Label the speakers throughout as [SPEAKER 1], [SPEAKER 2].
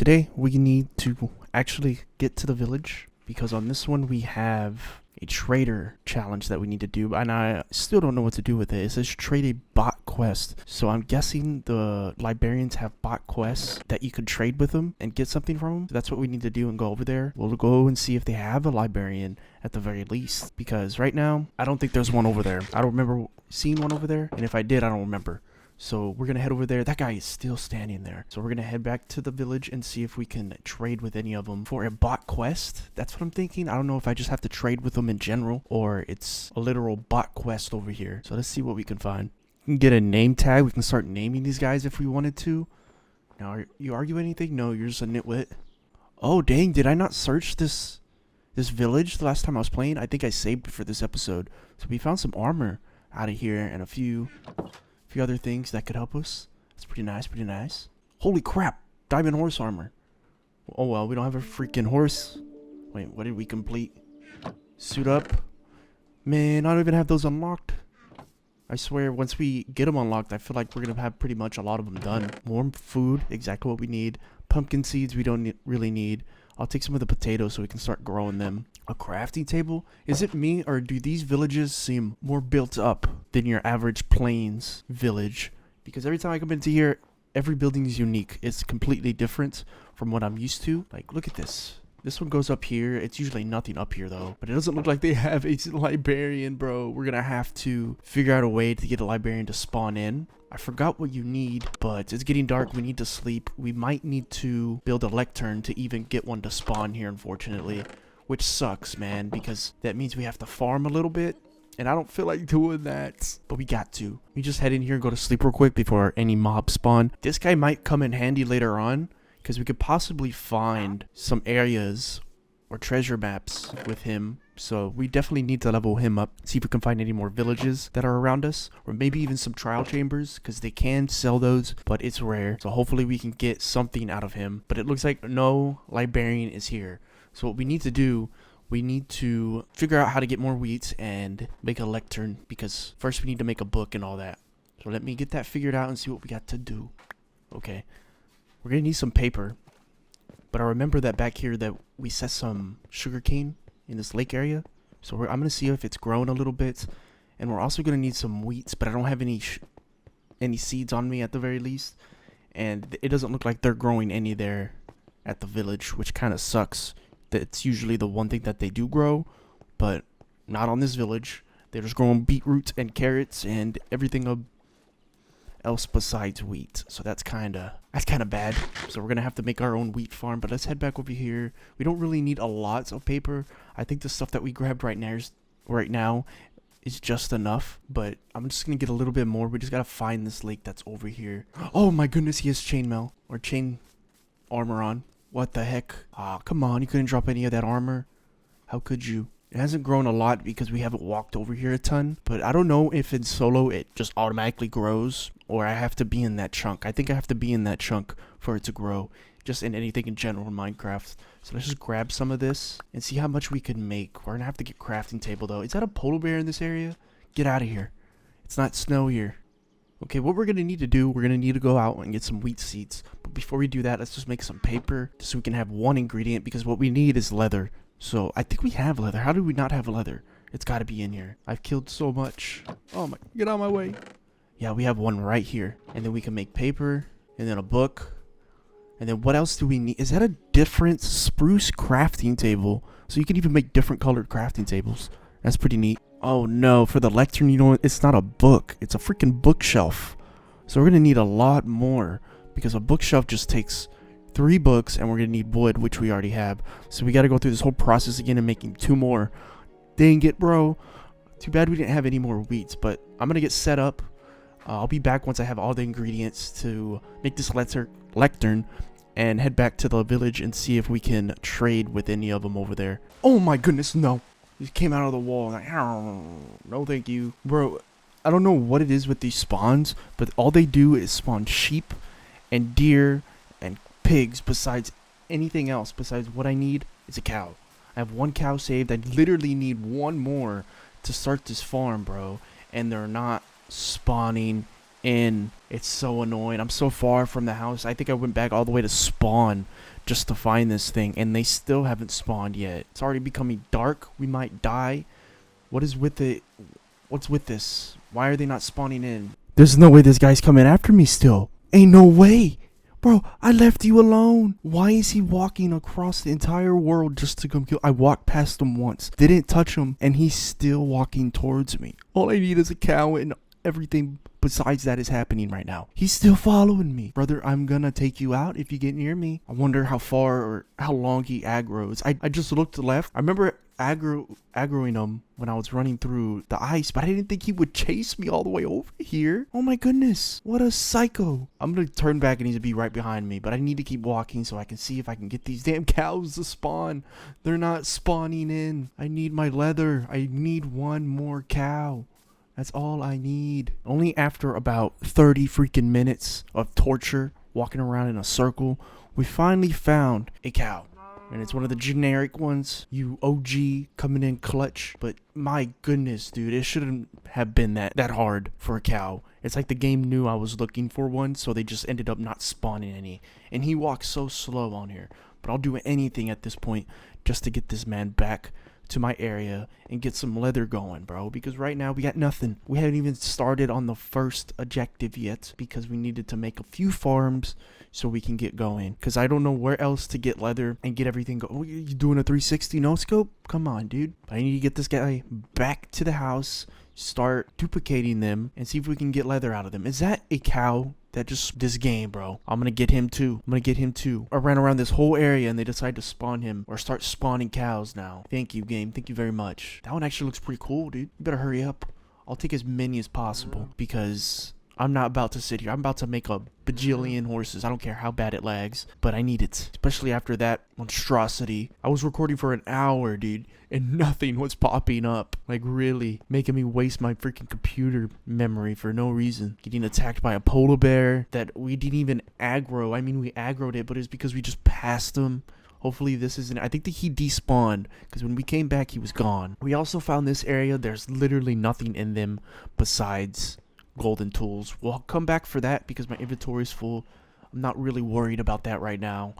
[SPEAKER 1] today we need to actually get to the village because on this one we have a trader challenge that we need to do, and I still don't know what to do with it. It says trade a bot quest, so I'm guessing the librarians have bot quests that you could trade with them and get something from them. So that's what we need to do and go over there. We'll go and see if they have a librarian at the very least, because right now I don't think there's one over there. I don't remember seeing one over there, and if I did, I don't remember. So we're going to head over there. That guy is still standing there. So we're going to head back to the village and see if we can trade with any of them for a bot quest. That's what I'm thinking. I don't know if I just have to trade with them in general or it's a literal bot quest over here. So let's see what we can find. We can get a name tag. We can start naming these guys if we wanted to. Now, are you argue anything? No, you're just a nitwit. Oh, dang. Did I not search this village the last time I was playing? I think I saved it for this episode. So we found some armor out of here and a few other things that could help us. That's pretty nice, pretty nice. Holy crap, diamond horse armor. Oh well, we don't have a freaking horse. Wait, what did we complete? Suit up. Man, I don't even have those unlocked. I swear, once we get them unlocked, I feel like we're gonna have pretty much a lot of them done. Warm food, exactly what we need. Pumpkin seeds we don't really need. I'll take some of the potatoes so we can start growing them. A crafting table? Is it me or do these villages seem more built up than your average plains village? Because every time I come into here, every building is unique. It's completely different from what I'm used to. Like, look at this. This one goes up here. It's usually nothing up here though. But it doesn't look like they have a librarian, bro. We're gonna have to figure out a way to get a librarian to spawn in. I forgot what you need, but it's getting dark. We need to sleep. We might need to build a lectern to even get one to spawn here, unfortunately. Which sucks, man, because that means we have to farm a little bit. And I don't feel like doing that. But we got to. We just head in here and go to sleep real quick before any mobs spawn. This guy might come in handy later on, because we could possibly find some areas or treasure maps with him. So we definitely need to level him up, see if we can find any more villages that are around us, or maybe even some trial chambers, because they can sell those, but it's rare. So hopefully we can get something out of him. But it looks like no librarian is here. So what we need to do, we need to figure out how to get more wheat and make a lectern, because first we need to make a book and all that. So let me get that figured out and see what we got to do. Okay, we're gonna need some paper. But I remember that back here that we set some sugarcane in this lake area. So I'm going to see if it's grown a little bit. And we're also going to need some wheat, but I don't have any seeds on me at the very least. And it doesn't look like they're growing any there at the village, which kind of sucks. That's usually the one thing that they do grow, but not on this village. They're just growing beetroot and carrots and everything else besides wheat. So that's kind of bad. So we're gonna have to make our own wheat farm. But let's head back over here. We don't really need a lot of paper. I think the stuff that we grabbed right now is just enough. But I'm just gonna get a little bit more. We just gotta find this lake that's over here. Oh my goodness, he has chainmail or chain armor on. What the heck? Ah, come on, you couldn't drop any of that armor. How could you? It hasn't grown a lot because we haven't walked over here a ton, but I don't know if in solo it just automatically grows or I have to be in that chunk. I think I have to be in that chunk for it to grow, just in anything in general in Minecraft. So let's just grab some of this and see how much we can make. We're gonna have to get crafting table though. Is that a polar bear in this area? Get out of here. It's not snow here. Okay, what we're gonna need to do, we're gonna need to go out and get some wheat seeds. But before we do that, let's just make some paper just so we can have one ingredient, because what we need is leather. So I think we have leather. How do we not have leather? It's got to be in here. I've killed so much. Oh my, get out of my way. Yeah, we have one right here. And then we can make paper and then a book. And then what else do we need? Is that a different spruce crafting table? So you can even make different colored crafting tables. That's pretty neat. Oh no, for the lectern, you know what? It's not a book. It's a freaking bookshelf. So we're going to need a lot more, because a bookshelf just takes 3 books, and we're gonna need wood, which we already have. So we gotta go through this whole process again and making 2 more. Dang it, bro. Too bad we didn't have any more wheats, but I'm gonna get set up. I'll be back once I have all the ingredients to make this lectern and head back to the village and see if we can trade with any of them over there. Oh my goodness, no. He came out of the wall. Like, no thank you. Bro, I don't know what it is with these spawns, but all they do is spawn sheep and deer and pigs. Besides anything else, besides what I need is a cow. I have 1 cow saved. I literally need 1 more to start this farm, bro, and they're not spawning in. It's so annoying. I'm so far from the house. I think I went back all the way to spawn just to find this thing, and they still haven't spawned yet. It's already becoming dark. We might die. What is with it? What's with this? Why are they not spawning in? There's no way this guy's coming after me still. Ain't no way. Bro, I left you alone. Why is he walking across the entire world just to come kill? I walked past him once, didn't touch him, and he's still walking towards me. All I need is a cow, and everything besides that is happening right now. He's still following me. Brother, I'm gonna take you out if you get near me. I wonder how far or how long he aggroes. I just looked left. I remember aggroing him when I was running through the ice, but I didn't think he would chase me all the way over here. Oh my goodness, what a psycho. I'm gonna turn back and he's gonna be right behind me, but I need to keep walking so I can see if I can get these damn cows to spawn. They're not spawning in. I need my leather. I need one more cow. That's all I need. Only after about 30 freaking minutes of torture, walking around in a circle, we finally found a cow. And it's one of the generic ones. You OG coming in clutch. But my goodness, dude, it shouldn't have been that hard for a cow. It's like the game knew I was looking for one, so they just ended up not spawning any. And he walks so slow on here. But I'll do anything at this point just to get this man back to my area and get some leather going, bro, because right now we got nothing. We haven't even started on the first objective yet because we needed to make a few farms so we can get going, because I don't know where else to get leather and get everything going. Oh, you doing a 360 no scope? Come on, dude. I need to get this guy back to the house, start duplicating them, and see if we can get leather out of them. Is that a cow? That just, this game, bro. I'm gonna get him too. I ran around this whole area and they decided to spawn him or start spawning cows now. Thank you, game. Thank you very much. That one actually looks pretty cool, dude. You better hurry up. I'll take as many as possible because I'm not about to sit here. I'm about to make a bajillion horses. I don't care how bad it lags, but I need it. Especially after that monstrosity. I was recording for an hour, dude, and nothing was popping up. Like, really making me waste my freaking computer memory for no reason. Getting attacked by a polar bear that we didn't even aggro. I mean, we aggroed it, but it's because we just passed him. Hopefully this isn't, I think that he despawned because when we came back, he was gone. We also found this area. There's literally nothing in them besides golden tools. Well, I'll come back for that because my inventory is full. I'm not really worried about that right now.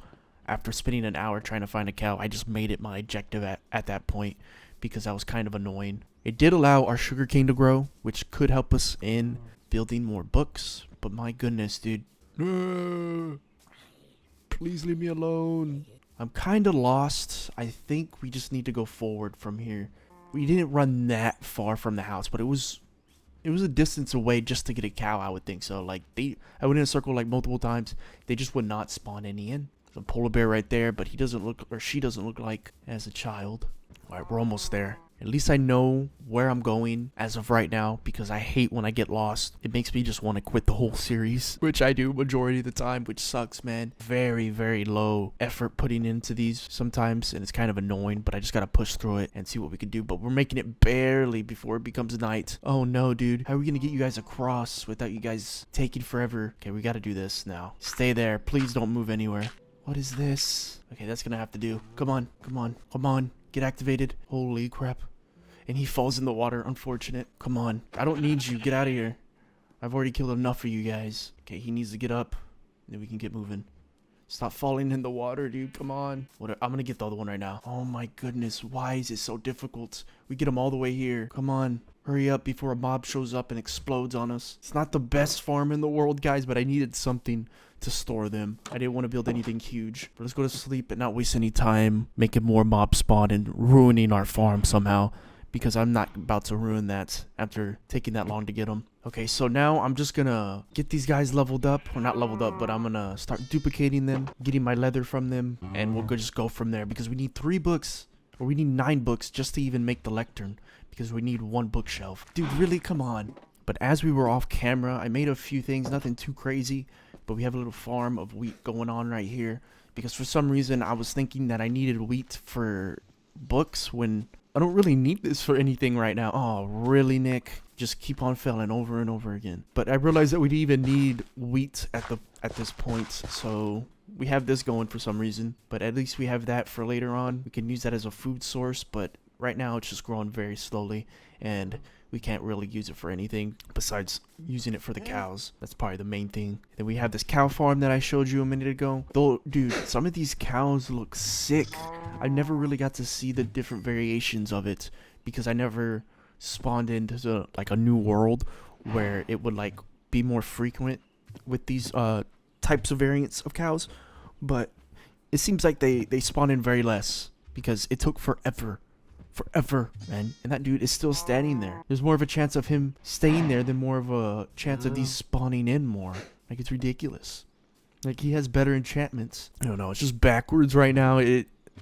[SPEAKER 1] After spending an hour trying to find a cow, I just made it my objective at that point because that was kind of annoying. It did allow our sugarcane to grow, which could help us in building more books, but my goodness, dude. Please leave me alone. I'm kind of lost. I think we just need to go forward from here. We didn't run that far from the house, but it was a distance away just to get a cow, I would think so. Like, I went in a circle like multiple times. They just would not spawn any in. There's a polar bear right there, but he doesn't look, or she doesn't look like as a child. All right, we're almost there. At least I know where I'm going as of right now because I hate when I get lost. It makes me just want to quit the whole series, which I do majority of the time, which sucks, man. Very, very low effort putting into these sometimes, and it's kind of annoying, but I just got to push through it and see what we can do. But we're making it barely before it becomes night. Oh no, dude. How are we going to get you guys across without you guys taking forever? Okay, we got to do this now. Stay there. Please don't move anywhere. What is this? Okay, that's going to have to do. Come on, come on, come on. Get activated. Holy crap. And he falls in the water. Unfortunate. Come on. I don't need you. Get out of here. I've already killed enough for you guys. Okay, he needs to get up. Then we can get moving. Stop falling in the water, dude. Come on. I'm gonna get the other one right now. Oh my goodness. Why is it so difficult? We get him all the way here. Come on. Hurry up before a mob shows up and explodes on us. It's not the best farm in the world, guys, but I needed something to store them. I didn't want to build anything huge. But let's go to sleep and not waste any time making more mob spawn and ruining our farm somehow, because I'm not about to ruin that after taking that long to get them. Okay, so now I'm just gonna get these guys leveled up. Or not leveled up, but I'm gonna start duplicating them, getting my leather from them, and we'll just go from there because we need 3 books, or we need 9 books just to even make the lectern, because we need 1 bookshelf. Dude, really? Come on. But as we were off camera, I made a few things, nothing too crazy, but we have a little farm of wheat going on right here because for some reason I was thinking that I needed wheat for books when I don't really need this for anything right now. Oh, really, Nick? Just keep on failing over and over again. But I realized that we didn't even need wheat at this point, so we have this going for some reason. But at least we have that for later on. We can use that as a food source, but right now it's just growing very slowly, and we can't really use it for anything besides using it for the cows. That's probably the main thing. Then we have this cow farm that I showed you a minute ago. Though, dude, some of these cows look sick. I never really got to see the different variations of it because I never spawned into like a new world where it would like be more frequent with these types of variants of cows. But it seems like they spawn in very less because it took forever, man. And that dude is still standing there. There's more of a chance of him staying there than more of a chance of these spawning in more. Like, it's ridiculous. Like, he has better enchantments. I don't know, it's just backwards right now.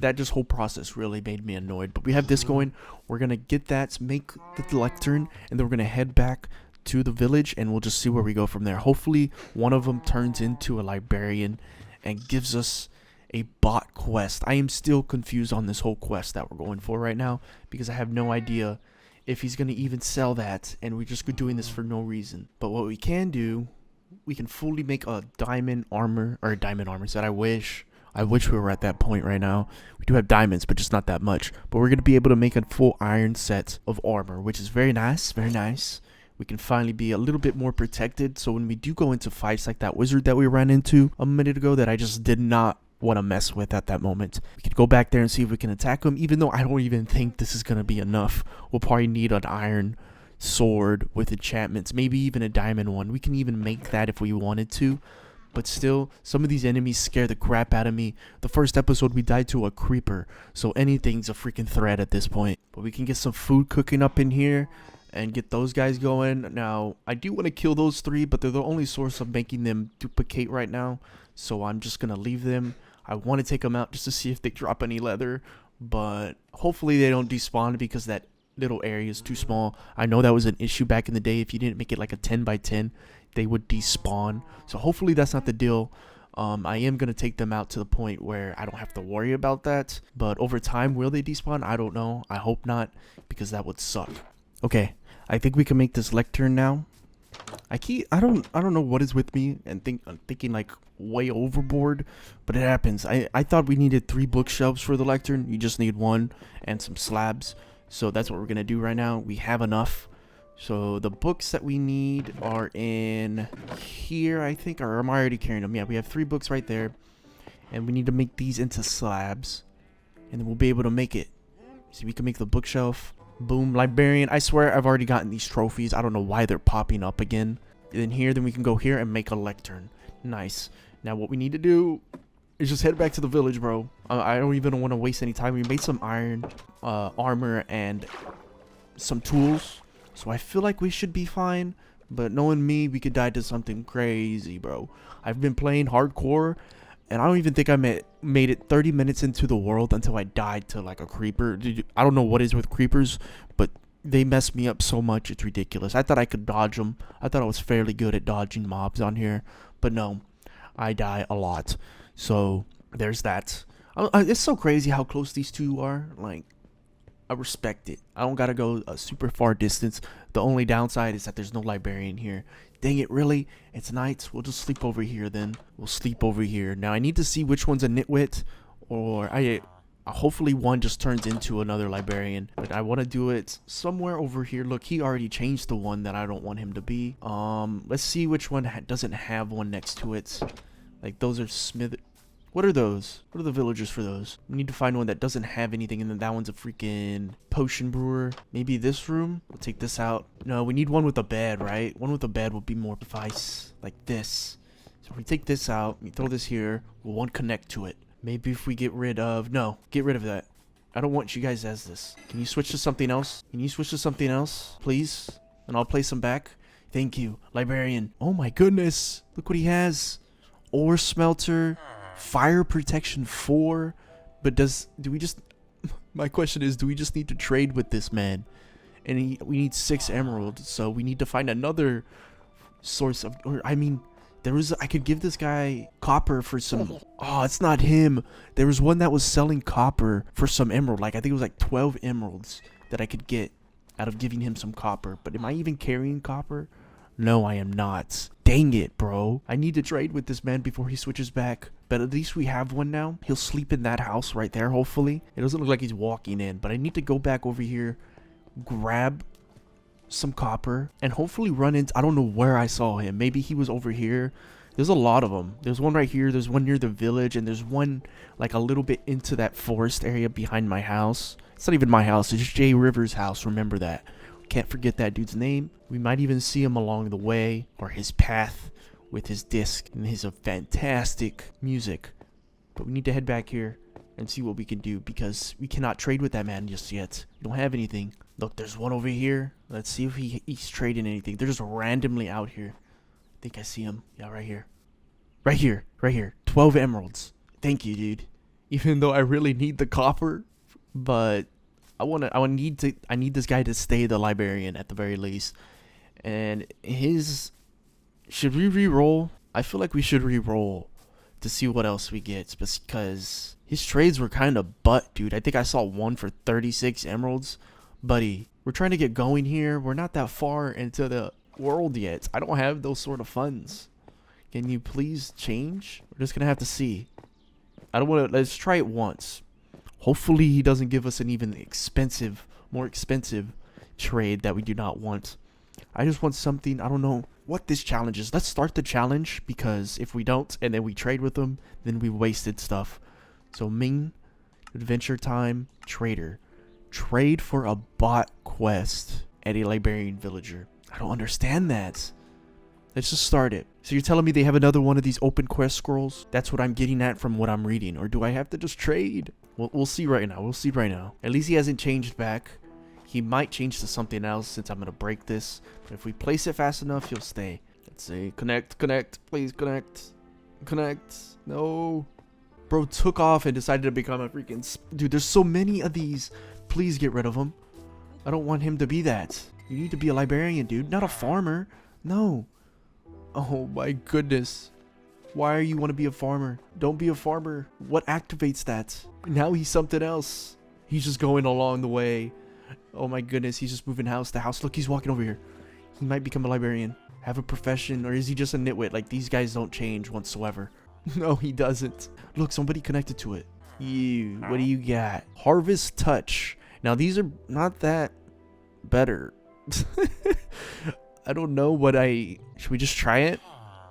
[SPEAKER 1] That just whole process really made me annoyed. But we have this going. We're gonna get that, make the lectern, and then we're gonna head back to the village, and we'll just see where we go from there. Hopefully one of them turns into a librarian and gives us a bot quest. I am still confused on this whole quest that we're going for right now because I have no idea if he's going to even sell that, and we're just doing this for no reason. But what we can do, we can fully make a diamond armor, or a diamond armor set. I wish we were at that point right now. We do have diamonds, but just not that much. But we're going to be able to make a full iron set of armor, which is very nice, very nice. We can finally be a little bit more protected, so when we do go into fights like that wizard that we ran into a minute ago that I just did not want to mess with at that moment, we could go back there and see if we can attack him, even though I don't even think this is going to be enough. We'll probably need an iron sword with enchantments, maybe even a diamond one. We can even make that if we wanted to, but still, some of these enemies scare the crap out of me. The first episode we died to a creeper, so anything's a freaking threat at this point. But we can get some food cooking up in here and get those guys going. Now, I do want to kill those three, but they're the only source of making them duplicate right now, so I'm just going to leave them. I want to take them out just to see if they drop any leather, but hopefully they don't despawn because that little area is too small. I know that was an issue back in the day. If you didn't make it like a 10 by 10, they would despawn. So hopefully that's not the deal. I am going to take them out to the point where I don't have to worry about that, but over time, will they despawn? I don't know. I hope not, because that would suck. Okay, I think we can make this lectern now. I don't know what is with me and I'm thinking like way overboard, but it happens. I thought we needed 3 bookshelves for the lectern. You just need 1 and some slabs. So that's what we're gonna do right now. We have enough. So the books that we need are in here, I think, or am I already carrying them? Yeah, we have 3 books right there, and we need to make these into slabs, and then we'll be able to make it. See, we can make the bookshelf. Boom, librarian. I swear I've already gotten these trophies. I don't know why they're popping up again. And then we can go here and make a lectern. Nice. Now what we need to do is just head back to the village, bro. I don't even want to waste any time. We made some iron armor and some tools, so I feel like we should be fine. But knowing me, we could die to something crazy, bro. I've been playing hardcore, and I don't even think I made it 30 minutes into the world until I died to like a creeper. I don't know what is with creepers, but they mess me up so much, it's ridiculous. I thought I could dodge them. I thought I was fairly good at dodging mobs on here, but no, I die a lot. So there's that. It's so crazy how close these two are. Like, I respect it. I don't gotta go a super far distance. The only downside is that there's no librarian here. Dang it, really? It's night. We'll just sleep over here then. We'll sleep over here. Now I need to see which one's a nitwit, or hopefully one just turns into another librarian. But I want to do it somewhere over here. Look, he already changed the one that I don't want him to be. Let's see which one doesn't have one next to it. Like, those are smith. What are those? What are the villagers for those? We need to find one that doesn't have anything, and then that one's a freaking potion brewer. Maybe this room? We'll take this out. No, we need one with a bed, right? One with a bed would be more device. Like this. So if we take this out, we throw this here, we'll one connect to it. Maybe if we get rid of... No, get rid of that. I don't want you guys as this. Can you switch to something else? Can you switch to something else, please? And I'll place them back. Thank you, librarian. Oh my goodness. Look what he has. Ore smelter. Fire protection 4, but do we just my question is, do we just need to trade with this man? And we need 6 emeralds, so we need to find another source of, or I mean, I could give this guy copper for some. Oh, it's not him. There was one that was selling copper for some emerald. Like, I think it was like 12 emeralds that I could get out of giving him some copper. But am I even carrying copper? No, I am not. Dang it, bro. I need to trade with this man before he switches back. But at least we have one now. He'll sleep in that house right there, hopefully. It doesn't look like he's walking in, but I need to go back over here, grab some copper and hopefully run into, I don't know where I saw him. Maybe he was over here. There's a lot of them. There's one right here. There's one near the village. And there's one like a little bit into that forest area behind my house. It's not even my house. It's Jay Rivers' house. Remember that. Can't forget that dude's name. We might even see him along the way or his path with his disc and his fantastic music. But we need to head back here and see what we can do because we cannot trade with that man just yet. We don't have anything. Look, there's one over here. Let's see if he's trading anything. They're just randomly out here. I think I see him. Yeah, right here. Right here. Right here. 12 emeralds. Thank you, dude. Even though I really need the copper, but I need this guy to stay the librarian at the very least. And should we re-roll? I feel like we should re-roll to see what else we get because his trades were kind of butt, dude. I think I saw one for 36 emeralds. Buddy, we're trying to get going here. We're not that far into the world yet. I don't have those sort of funds. Can you please change? We're just gonna have to see. I don't want to. Let's try it once. Hopefully he doesn't give us an even more expensive trade that we do not want. I just want something. I don't know what this challenge is. Let's start the challenge because if we don't and then we trade with them, then we wasted stuff. So Ming, Adventure Time, Trader. Trade for a bot quest at a librarian villager. I don't understand that. Let's just start it. So you're telling me they have another one of these open quest scrolls? That's what I'm getting at from what I'm reading. Or do I have to just trade? We'll see right now. We'll see right now. At least he hasn't changed back. He might change to something else since I'm going to break this. But if we place it fast enough, he'll stay. Let's see. Connect. Please connect. Connect. No. Bro took off and decided to become a freaking... Dude, there's so many of these. Please get rid of him. I don't want him to be that. You need to be a librarian, dude. Not a farmer. No. Oh my goodness. Why you want to be a farmer? Don't be a farmer. What activates that? Now he's something else. He's just going along the way. Oh my goodness. He's just moving house to house. Look, he's walking over here. He might become a librarian. Have a profession. Or is he just a nitwit? Like, these guys don't change whatsoever. No, he doesn't. Look, somebody connected to it. You, what do you got? Harvest Touch. Now, these are not that better. I don't know what should we just try it?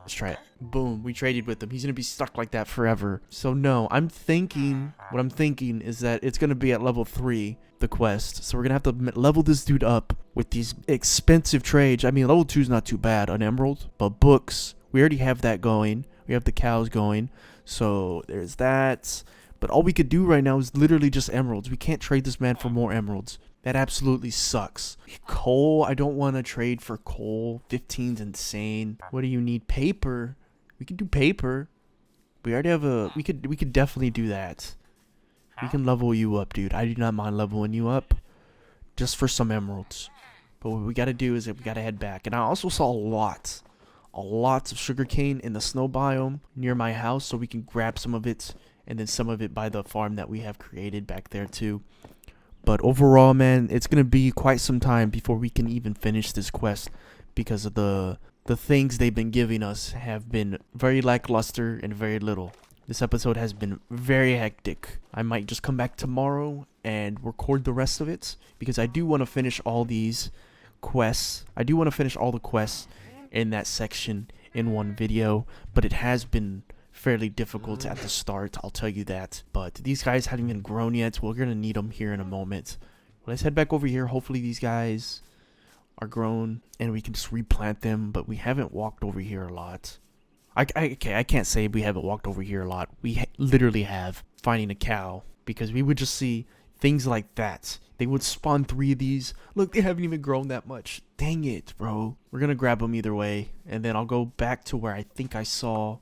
[SPEAKER 1] Let's try it. Boom, we traded with him. He's gonna be stuck like that forever. So no, what I'm thinking is that it's gonna be at level 3, the quest. So we're gonna have to level this dude up with these expensive trades. I mean, level 2 is not too bad, an emerald, but books, we already have that going. We have the cows going. So there's that. But all we could do right now is literally just emeralds. We can't trade this man for more emeralds. That absolutely sucks. Coal, I don't want to trade for coal. 15's insane. What do you need? Paper. We can do paper. We already have we could definitely do that. We can level you up, dude. I do not mind leveling you up just for some emeralds. But what we got to do is we got to head back. And I also saw lots of sugarcane in the snow biome near my house, so we can grab some of it and then some of it by the farm that we have created back there too. But overall, man, it's going to be quite some time before we can even finish this quest because of the things they've been giving us have been very lackluster and very little. This episode has been very hectic. I might just come back tomorrow and record the rest of it because I do want to finish all these quests. I do want to finish all the quests in that section in one video, but it has been fairly difficult at the start, I'll tell you that. But these guys haven't even grown yet. We're gonna need them here in a moment. Let's head back over here. Hopefully these guys are grown and we can just replant them, but we haven't walked over here a lot. I can't say we haven't walked over here a lot. We literally have. Finding a cow, because we would just see things like that. They would spawn 3 of these. Look, they haven't even grown that much. Dang it, bro. We're gonna grab them either way, and then I'll go back to where I think I saw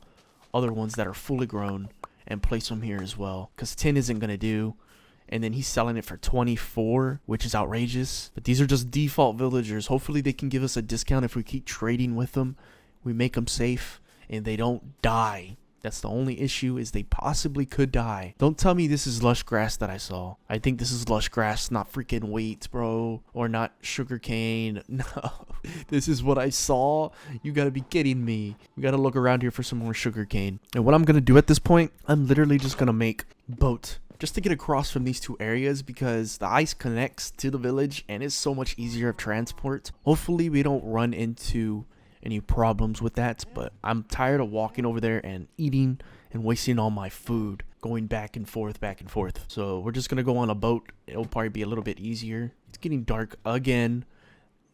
[SPEAKER 1] other ones that are fully grown and place them here as well, because 10 isn't gonna do. And then he's selling it for 24, which is outrageous. But these are just default villagers. Hopefully they can give us a discount if we keep trading with them. We make them safe and they don't die. That's the only issue, is they possibly could die. Don't tell me this is lush grass that I saw. I think this is lush grass, not freaking wheat, bro. Or not sugarcane. No, this is what I saw. You gotta be kidding me. We gotta look around here for some more sugarcane. And what I'm gonna do at this point, I'm literally just gonna make boat just to get across from these two areas because the ice connects to the village and it's so much easier of transport. Hopefully we don't run into any problems with that, but I'm tired of walking over there and eating and wasting all my food going back and forth. So we're just gonna go on a boat. It'll probably be a little bit easier. It's getting dark again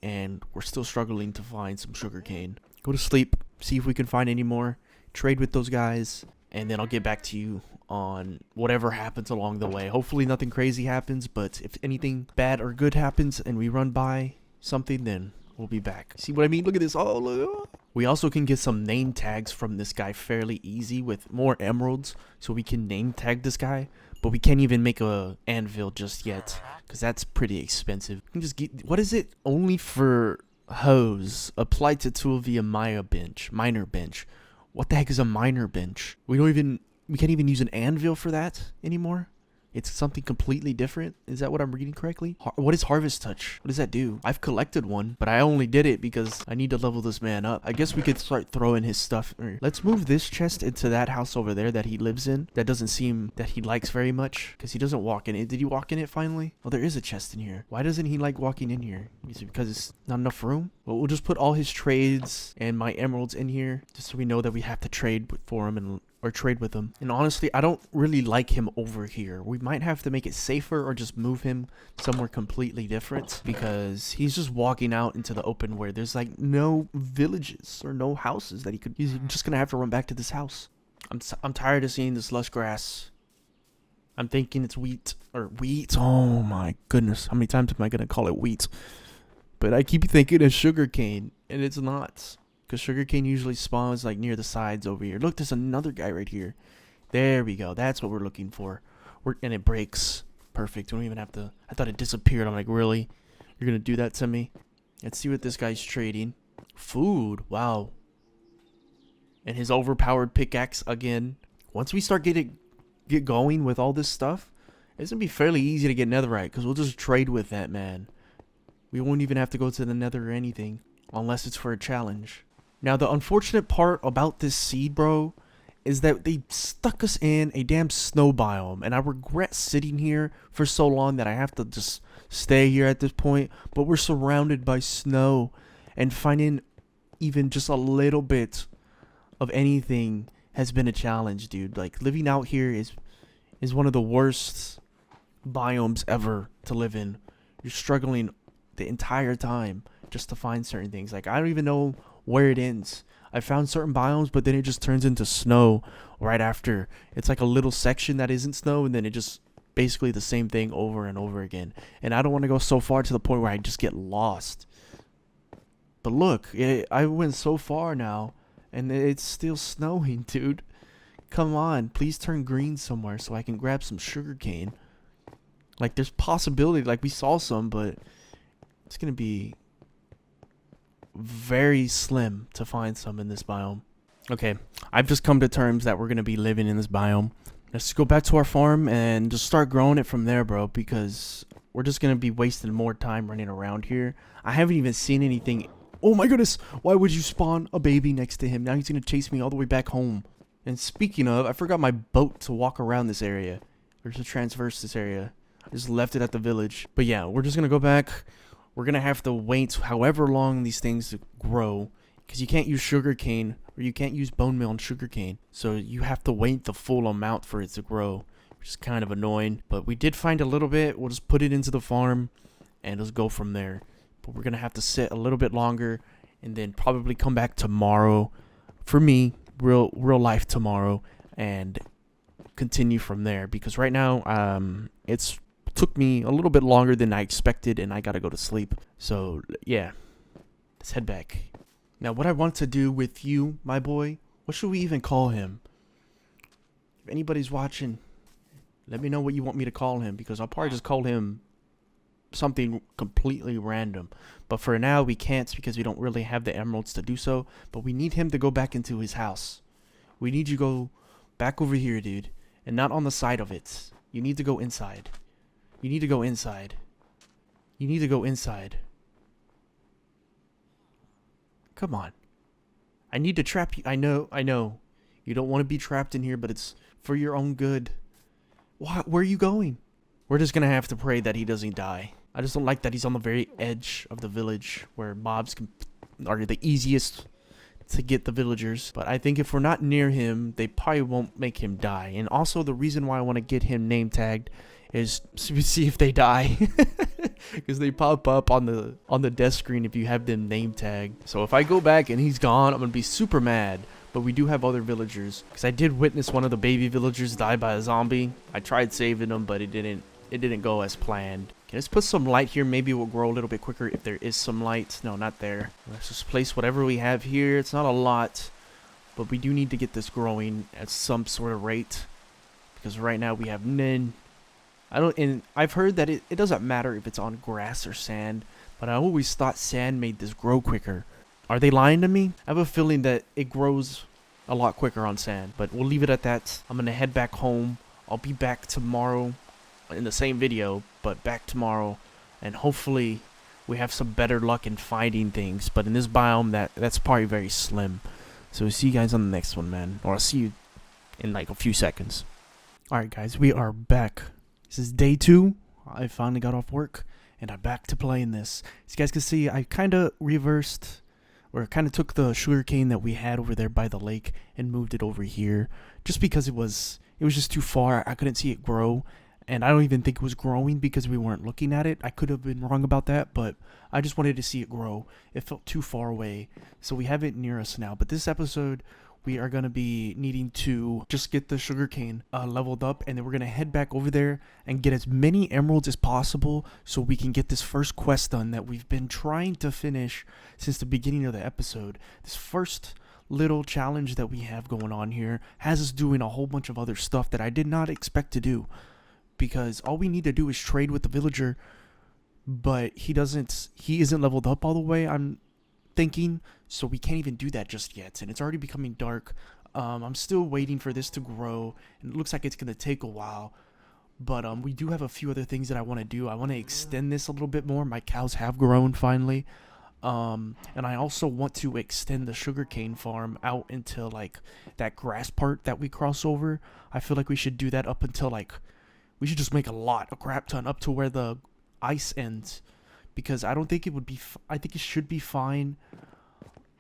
[SPEAKER 1] and we're still struggling to find some sugarcane. Go to sleep, see if we can find any more, trade with those guys, and then I'll get back to you on whatever happens along the way. Hopefully nothing crazy happens, but if anything bad or good happens and we run by something, then we'll be back. See what I mean? Look at this. Oh, look. We also can get some name tags from this guy fairly easy with more emeralds, so we can name tag this guy, but we can't even make a anvil just yet because that's pretty expensive. We can just get, what is it? Only for hose. Applied to tool via miner bench. What the heck is a miner bench? We can't even use an anvil for that anymore. It's something completely different. Is that what I'm reading correctly? What is harvest touch? What does that do? I've collected one, but I only did it because I need to level this man up. I guess we could start throwing his stuff. Let's move this chest into that house over there that he lives in. That doesn't seem that he likes very much because he doesn't walk in it. Did he walk in it finally? Oh, there is a chest in here. Why doesn't he like walking in here? Is it because it's not enough room? Well, we'll just put all his trades and my emeralds in here just so we know that we have to trade for him or trade with him. And honestly, I don't really like him over here. We might have to make it safer or just move him somewhere completely different because he's just walking out into the open where there's like no villages or no houses that he's just gonna have to run back to this house. I'm tired of seeing this lush grass. I'm thinking it's wheat. Oh my goodness, how many times am I gonna call it wheat? But I keep thinking it's sugarcane and it's not. Because sugarcane usually spawns like near the sides over here. Look, there's another guy right here. There we go. That's what we're looking for. And it breaks. Perfect. We don't even have to. I thought it disappeared. I'm like, really? You're going to do that to me? Let's see what this guy's trading. Food. Wow. And his overpowered pickaxe again. Once we start get going with all this stuff, it's going to be fairly easy to get netherite. Because we'll just trade with that, man. We won't even have to go to the nether or anything. Unless it's for a challenge. Now, the unfortunate part about this seed, bro, is that they stuck us in a damn snow biome. And I regret sitting here for so long that I have to just stay here at this point. But we're surrounded by snow. And finding even just a little bit of anything has been a challenge, dude. Like, living out here is one of the worst biomes ever to live in. You're struggling the entire time just to find certain things. Like, I don't even know where it ends. I found certain biomes, but then it just turns into snow right after. It's like a little section that isn't snow, and then it just basically the same thing over and over again. And I don't want to go so far to the point where I just get lost. But look, I went so far now, and it's still snowing, dude. Come on, please turn green somewhere so I can grab some sugarcane. Like, there's possibility, like we saw some, but it's gonna be very slim to find some in this biome. Okay, I've just come to terms that we're going to be living in this biome. Let's go back to our farm and just start growing it from there, bro, because we're just going to be wasting more time running around here. I haven't even seen anything. Oh my goodness, why would you spawn a baby next to him? Now he's going to chase me all the way back home. And speaking of, I forgot my boat to walk around this area, or to transverse this area. I just left it at the village. But yeah, we're just going to go back. We're going to have to wait however long these things grow, because you can't use sugarcane, or you can't use bone meal on sugarcane. So you have to wait the full amount for it to grow, which is kind of annoying. But we did find a little bit. We'll just put it into the farm and just go from there. But we're going to have to sit a little bit longer and then probably come back tomorrow. For me, real life tomorrow, and continue from there, because right now it's took me a little bit longer than I expected, and I gotta go to sleep. So yeah, let's head back. Now, what I want to do with you, my boy, what should we even call him? If anybody's watching, let me know what you want me to call him, because I'll probably just call him something completely random. But for now, we can't, because we don't really have the emeralds to do so. But we need him to go back into his house. We need you to go back over here, dude, and not on the side of it. You need to go inside. You need to go inside. You need to go inside. Come on. I need to trap you. I know. You don't want to be trapped in here, but it's for your own good. Where are you going? We're just gonna have to pray that he doesn't die. I just don't like that he's on the very edge of the village where mobs are the easiest to get the villagers. But I think if we're not near him, they probably won't make him die. And also the reason why I want to get him name tagged is to see if they die. Because they pop up on the desk screen if you have them name tagged. So if I go back and he's gone, I'm gonna be super mad. But we do have other villagers, because I did witness one of the baby villagers die by a zombie. I tried saving them, but it didn't go as planned. Okay, let's put some light here. Maybe it will grow a little bit quicker if there is some light. No, not there. Let's just place whatever we have here. It's not a lot, but we do need to get this growing at some sort of rate, because right now we have none. And I've heard that it doesn't matter if it's on grass or sand, but I always thought sand made this grow quicker. Are they lying to me? I have a feeling that it grows a lot quicker on sand, but we'll leave it at that. I'm gonna head back home. I'll be back tomorrow in the same video, but back tomorrow, and hopefully we have some better luck in finding things. But in this biome, that's probably very slim. So we'll see you guys on the next one, man. Or I'll see you in like a few seconds. Alright guys, we are back. This is day 2. I finally got off work, and I'm back to playing this. As you guys can see, I kind of reversed, or kind of took the sugarcane that we had over there by the lake and moved it over here, just because it was just too far. I couldn't see it grow, and I don't even think it was growing because we weren't looking at it. I could have been wrong about that, but I just wanted to see it grow. It felt too far away, so we have it near us now. But this episode, we are going to be needing to just get the sugarcane leveled up, and then we're going to head back over there and get as many emeralds as possible so we can get this first quest done that we've been trying to finish since the beginning of the episode. This first little challenge that we have going on here has us doing a whole bunch of other stuff that I did not expect to do, because all we need to do is trade with the villager, but he isn't leveled up all the way, I'm thinking, so we can't even do that just yet, and it's already becoming dark. I'm still waiting for this to grow, and it looks like it's gonna take a while, but we do have a few other things that I want to do. I want to extend this a little bit more. My cows have grown finally, and I also want to extend the sugarcane farm out into like that grass part that we cross over. I feel like we should do that up until like, we should just make a crap ton up to where the ice ends, because I don't think it would be, I think it should be fine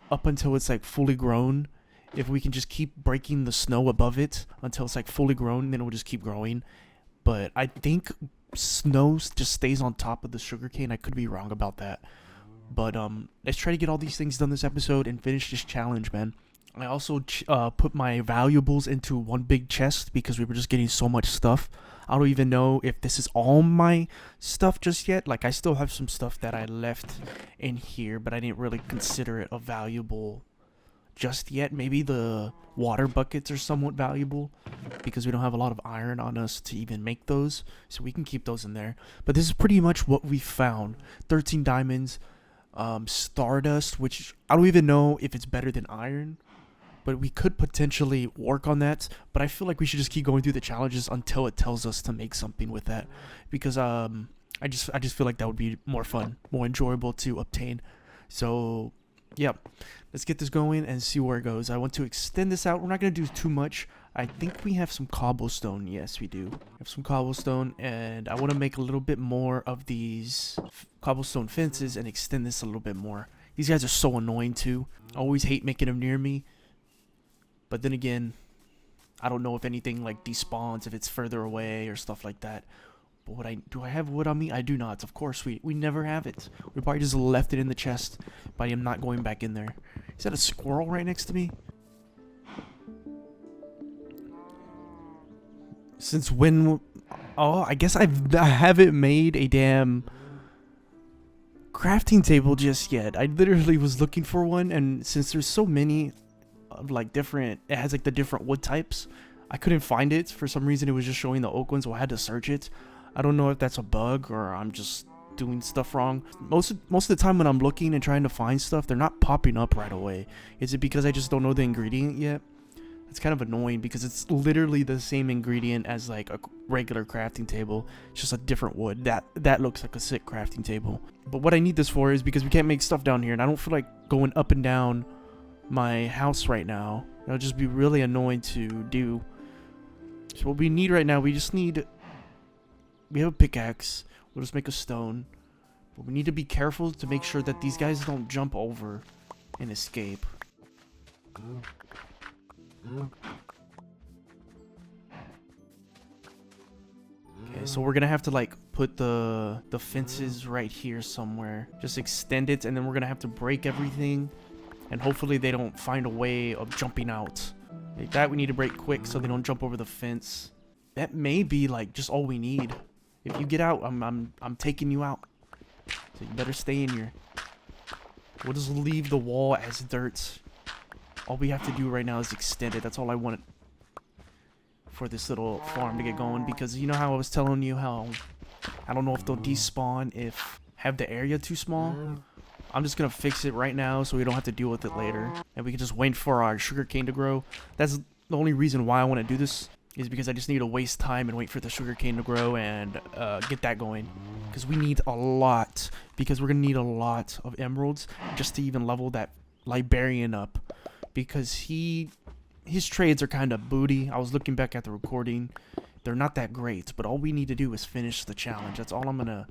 [SPEAKER 1] up until it's like fully grown. If we can just keep breaking the snow above it until it's like fully grown, then it will just keep growing. But I think snow just stays on top of the sugarcane. I could be wrong about that. But let's try to get all these things done this episode and finish this challenge, man. I also put my valuables into one big chest because we were just getting so much stuff. I don't even know if this is all my stuff just yet. Like, I still have some stuff that I left in here, but I didn't really consider it a valuable just yet. Maybe the water buckets are somewhat valuable because we don't have a lot of iron on us to even make those, so we can keep those in there. But this is pretty much what we found. 13 diamonds, stardust, which I don't even know if it's better than iron, but we could potentially work on that. But I feel like we should just keep going through the challenges until it tells us to make something with that, because I just feel like that would be more fun, more enjoyable to obtain. So yep, let's get this going and see where it goes. I want to extend this out. We're not going to do too much. I think we have some cobblestone. Yes, we do. We have some cobblestone, and I want to make a little bit more of these cobblestone fences and extend this a little bit more. These guys are so annoying too. I always hate making them near me. But then again, I don't know if anything like despawns if it's further away or stuff like that. But do I have wood on me? I do not. Of course, we never have it. We probably just left it in the chest, but I am not going back in there. Is that a squirrel right next to me? Since when? Oh, I guess I haven't made a damn crafting table just yet. I literally was looking for one, and since there's so many of like different, it has like the different wood types, I couldn't find it. For some reason, it was just showing the oak ones, so I had to search it. I don't know if that's a bug or I'm just doing stuff wrong. Most of the time when I'm looking and trying to find stuff, they're not popping up right away. Is it because I just don't know the ingredient yet? It's kind of annoying because it's literally the same ingredient as like a regular crafting table. It's just a different wood. That looks like a sick crafting table. But what I need this for is because we can't make stuff down here, and I don't feel like going up and down my house right now. It'll just be really annoying to do. So what we need right now, we have a pickaxe. We'll just make a stone. But we need to be careful to make sure that these guys don't jump over and escape. Okay, so we're gonna have to like put the fences right here somewhere. Just extend it, and then we're gonna have to break everything. And hopefully they don't find a way of jumping out. Like that we need to break quick so they don't jump over the fence. That may be like just all we need. If you get out, I'm taking you out. So you better stay in here. We'll just leave the wall as dirt. All we have to do right now is extend it. That's all I wanted for this little farm to get going. Because you know how I was telling you how I don't know if they'll despawn if have the area too small. I'm just gonna fix it right now so we don't have to deal with it later. And we can just wait for our sugarcane to grow. That's the only reason why I want to do this. Is because I just need to waste time and wait for the sugarcane to grow and get that going. Because we need a lot. Because we're going to need a lot of emeralds just to even level that librarian up. Because his trades are kind of booty. I was looking back at the recording. They're not that great. But all we need to do is finish the challenge. That's all I'm going to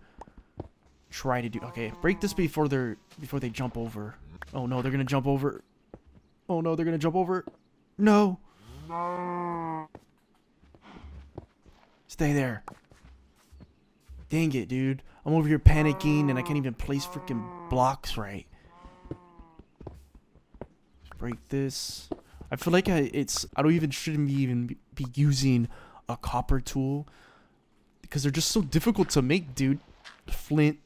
[SPEAKER 1] try to do. Okay, break this before they jump over. Oh no, they're going to jump over. Oh no, they're going to jump over. No. Stay there. Dang it, dude. I'm over here panicking and I can't even place freaking blocks right. Let's break this. I feel like shouldn't even be using a copper tool because they're just so difficult to make, dude. Flint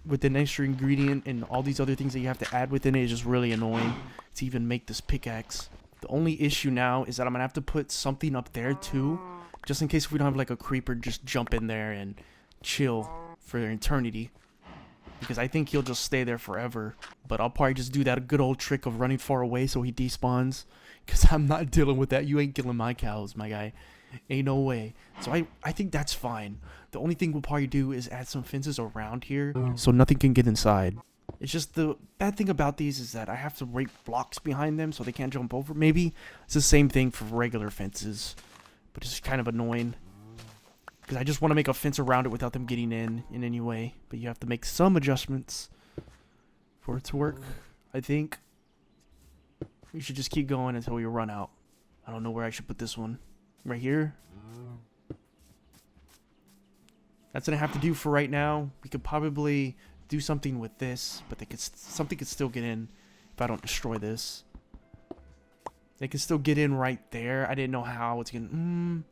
[SPEAKER 1] with an extra ingredient and all these other things that you have to add within it is just really annoying to even make this pickaxe. The only issue now is that I'm gonna have to put something up there too. Just in case if we don't have like a creeper just jump in there and chill for eternity. Because I think he'll just stay there forever. But I'll probably just do that good old trick of running far away so he despawns. Because I'm not dealing with that. You ain't killing my cows, my guy. Ain't no way. So I think that's fine. The only thing we'll probably do is add some fences around here so nothing can get inside. It's just the bad thing about these is that I have to break blocks behind them so they can't jump over. Maybe it's the same thing for regular fences. But it's kind of annoying. Because I just want to make a fence around it without them getting in any way. But you have to make some adjustments for it to work. I think we should just keep going until we run out. I don't know where I should put this one. Right here. That's going to have to do for right now. We could probably do something with this. But something could still get in if I don't destroy this. They can still get in right there. I didn't know how it's gonna...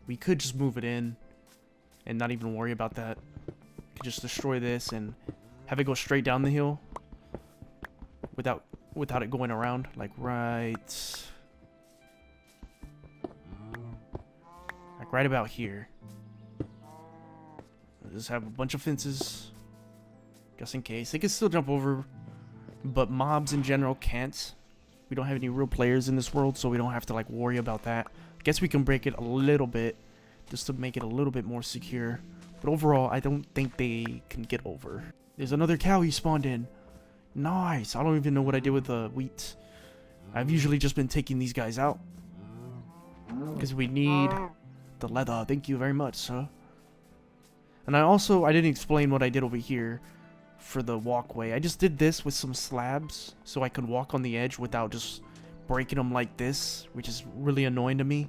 [SPEAKER 1] We could just move it in and not even worry about that. We could just destroy this and have it go straight down the hill without it going around. Like right about here. We'll just have a bunch of fences just in case. They can still jump over. But mobs in general can't. We don't have any real players in this world, so we don't have to like worry about that. I guess we can break it a little bit just to make it a little bit more secure. But overall, I don't think they can get over. There's another cow he spawned in. Nice. I don't even know what I did with the wheat. I've usually just been taking these guys out because we need the leather. Thank you very much, sir. And I didn't explain what I did over here. For the walkway, I just did this with some slabs so I could walk on the edge without just breaking them like this, which is really annoying to me.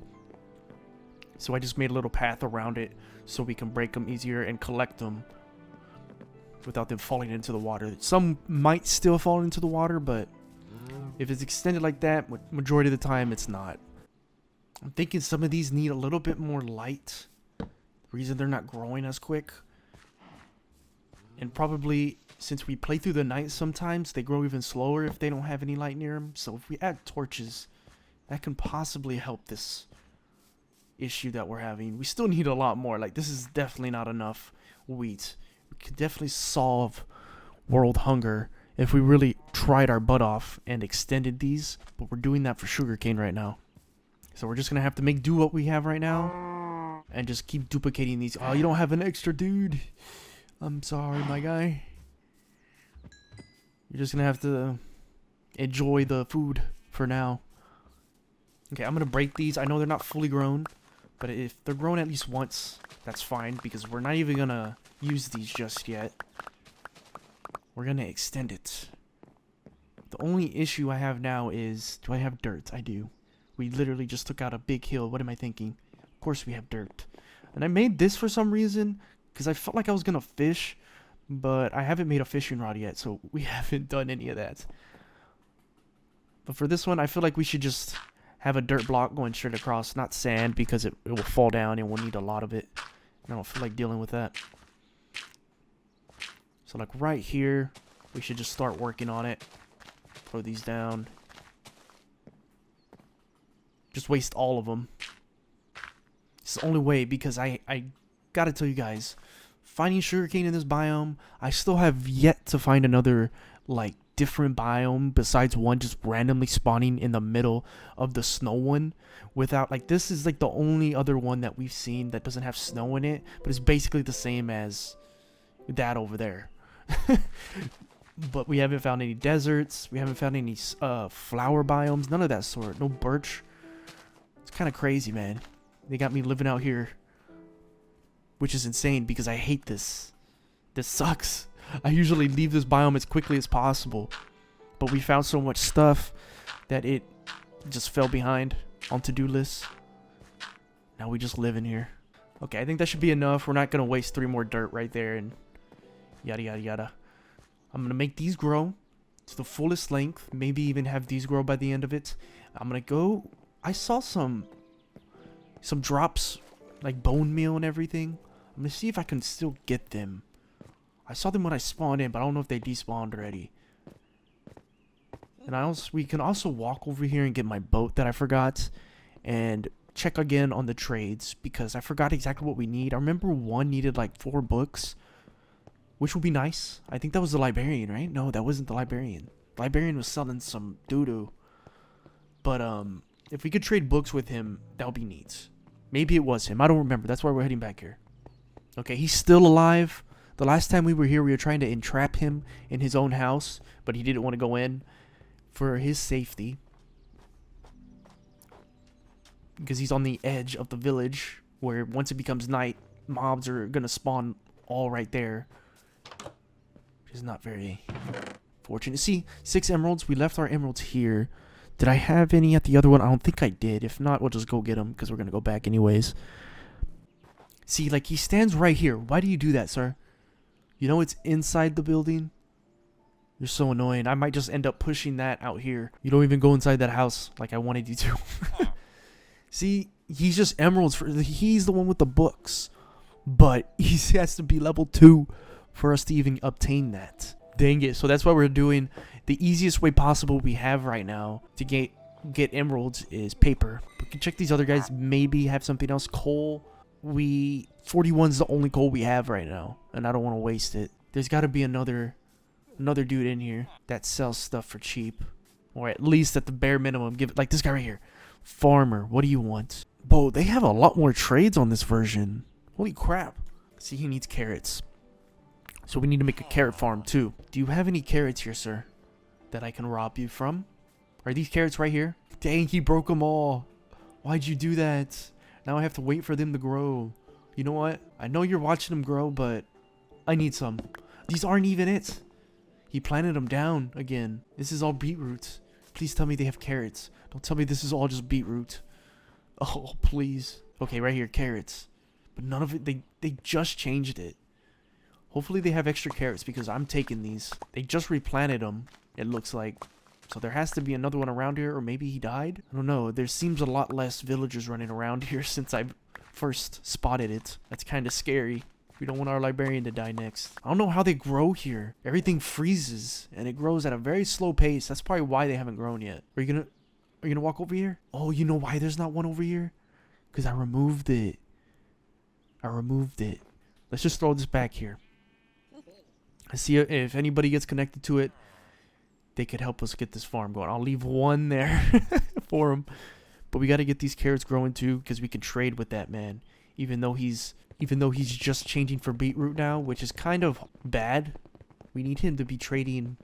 [SPEAKER 1] So I just made a little path around it so we can break them easier and collect them without them falling into the water. Some might still fall into the water, but if it's extended like that, majority of the time it's not. I'm thinking some of these need a little bit more light. The reason they're not growing as quick. And probably, since we play through the night sometimes, they grow even slower if they don't have any light near them. So if we add torches, that can possibly help this issue that we're having. We still need a lot more. Like, this is definitely not enough wheat. We could definitely solve world hunger if we really tried our butt off and extended these. But we're doing that for sugarcane right now. So we're just going to have to make do what we have right now. And just keep duplicating these. Oh, you don't have an extra, dude. I'm sorry, my guy. You're just gonna have to enjoy the food for now. Okay, I'm gonna break these. I know they're not fully grown, but if they're grown at least once, that's fine, because we're not even gonna use these just yet. We're gonna extend it. The only issue I have now is, do I have dirt? I do. We literally just took out a big hill. What am I thinking? Of course we have dirt. And I made this for some reason, because I felt like I was gonna fish, but I haven't made a fishing rod yet, so we haven't done any of that. But for this one, I feel like we should just have a dirt block going straight across, not sand, because it will fall down and we'll need a lot of it. And I don't feel like dealing with that. So like right here, we should just start working on it. Throw these down. Just waste all of them. It's the only way, because I gotta tell you guys, finding sugarcane in this biome, I still have yet to find another, like, different biome besides one just randomly spawning in the middle of the snow one without, like, this is like the only other one that we've seen that doesn't have snow in it, but it's basically the same as that over there. But we haven't found any deserts, we haven't found any flower biomes, none of that sort. No birch. It's kind of crazy, man. They got me living out here, which is insane because I hate this. This sucks. I usually leave this biome as quickly as possible, but we found so much stuff that it just fell behind on to-do lists. Now we just live in here. Okay, I think that should be enough. We're not gonna waste 3 more dirt right there and yada yada yada. I'm gonna make these grow to the fullest length, maybe even have these grow by the end of it. I'm gonna go, I saw some drops, like bone meal and everything. I'm gonna see if I can still get them. I saw them when I spawned in, but I don't know if they despawned already. And we can also walk over here and get my boat that I forgot, and check again on the trades, because I forgot exactly what we need. I remember one needed like 4 books, which would be nice. I think that was the librarian, right? No, that wasn't the librarian. The librarian was selling some doo-doo. But if we could trade books with him, that would be neat. Maybe it was him. I don't remember. That's why we're heading back here. Okay, he's still alive. The last time we were here, we were trying to entrap him in his own house, but he didn't want to go in for his safety, because he's on the edge of the village, where once it becomes night, mobs are going to spawn all right there, which is not very fortunate. See, 6 emeralds. We left our emeralds here. Did I have any at the other one? I don't think I did. If not, we'll just go get them, because we're going to go back anyways. See, like, he stands right here. Why do you do that, sir? You know it's inside the building? You're so annoying. I might just end up pushing that out here. You don't even go inside that house like I wanted you to. See, he's just emeralds. He's the one with the books. But he has to be level 2 for us to even obtain that. Dang it. So that's why we're doing the easiest way possible we have right now to get emeralds is paper. We can check these other guys. Maybe have something else. Coal. 41's the only coal we have right now, and I don't want to waste it. There's got to be another dude in here that sells stuff for cheap, or at least at the bare minimum give it, like this guy right here. Farmer, what do you want? Whoa, they have a lot more trades on this version. Holy crap. See, he needs carrots, so we need to make a carrot farm too. Do you have any carrots here, sir, that I can rob you from? Are these carrots right here? Dang, he broke them all. Why'd you do that? Now I have to wait for them to grow. You know what? I know you're watching them grow, but I need some. These aren't even it. He planted them down again. This is all beetroot. Please tell me they have carrots. Don't tell me this is all just beetroot. Oh, please. Okay, right here, carrots. But none of it, they just changed it. Hopefully they have extra carrots, because I'm taking these. They just replanted them, it looks like. So there has to be another one around here, or maybe he died? I don't know. There seems a lot less villagers running around here since I first spotted it. That's kind of scary. We don't want our librarian to die next. I don't know how they grow here. Everything freezes, and it grows at a very slow pace. That's probably why they haven't grown yet. Are you gonna walk over here? Oh, you know why there's not one over here? Because I removed it. Let's just throw this back here. I see if anybody gets connected to it, they could help us get this farm going. I'll leave one there for him. But we got to get these carrots growing too, because we can trade with that man. Even though he's just changing for beetroot now, which is kind of bad. We need him to be trading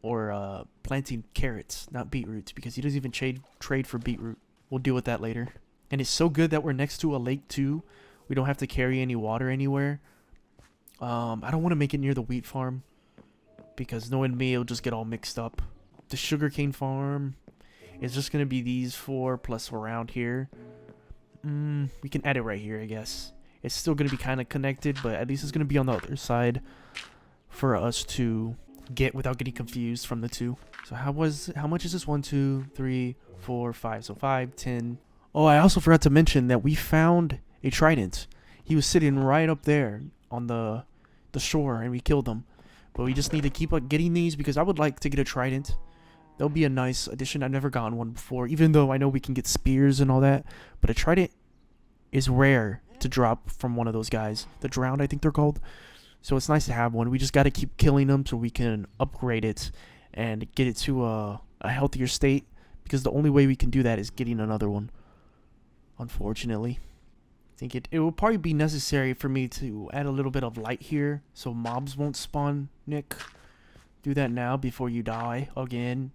[SPEAKER 1] planting carrots, not beetroots, because he doesn't even trade for beetroot. We'll deal with that later. And it's so good that we're next to a lake too. We don't have to carry any water anywhere. I don't want to make it near the wheat farm, because knowing me, it'll just get all mixed up. The sugarcane farm is just going to be these 4 plus around here. We can add it right here, I guess. It's still going to be kind of connected, but at least it's going to be on the other side for us to get without getting confused from the two. So how much is this? 1, 2, 3, 4, 5. So 5, 10. Oh, I also forgot to mention that we found a trident. He was sitting right up there on the shore, and we killed him. But we just need to keep getting these, because I would like to get a trident. That'll be a nice addition. I've never gotten one before, even though I know we can get spears and all that. But a trident is rare to drop from one of those guys. The drowned, I think they're called. So it's nice to have one. We just got to keep killing them so we can upgrade it and get it to a healthier state, because the only way we can do that is getting another one, unfortunately. I think it will probably be necessary for me to add a little bit of light here so mobs won't spawn, Nick. Do that now before you die again.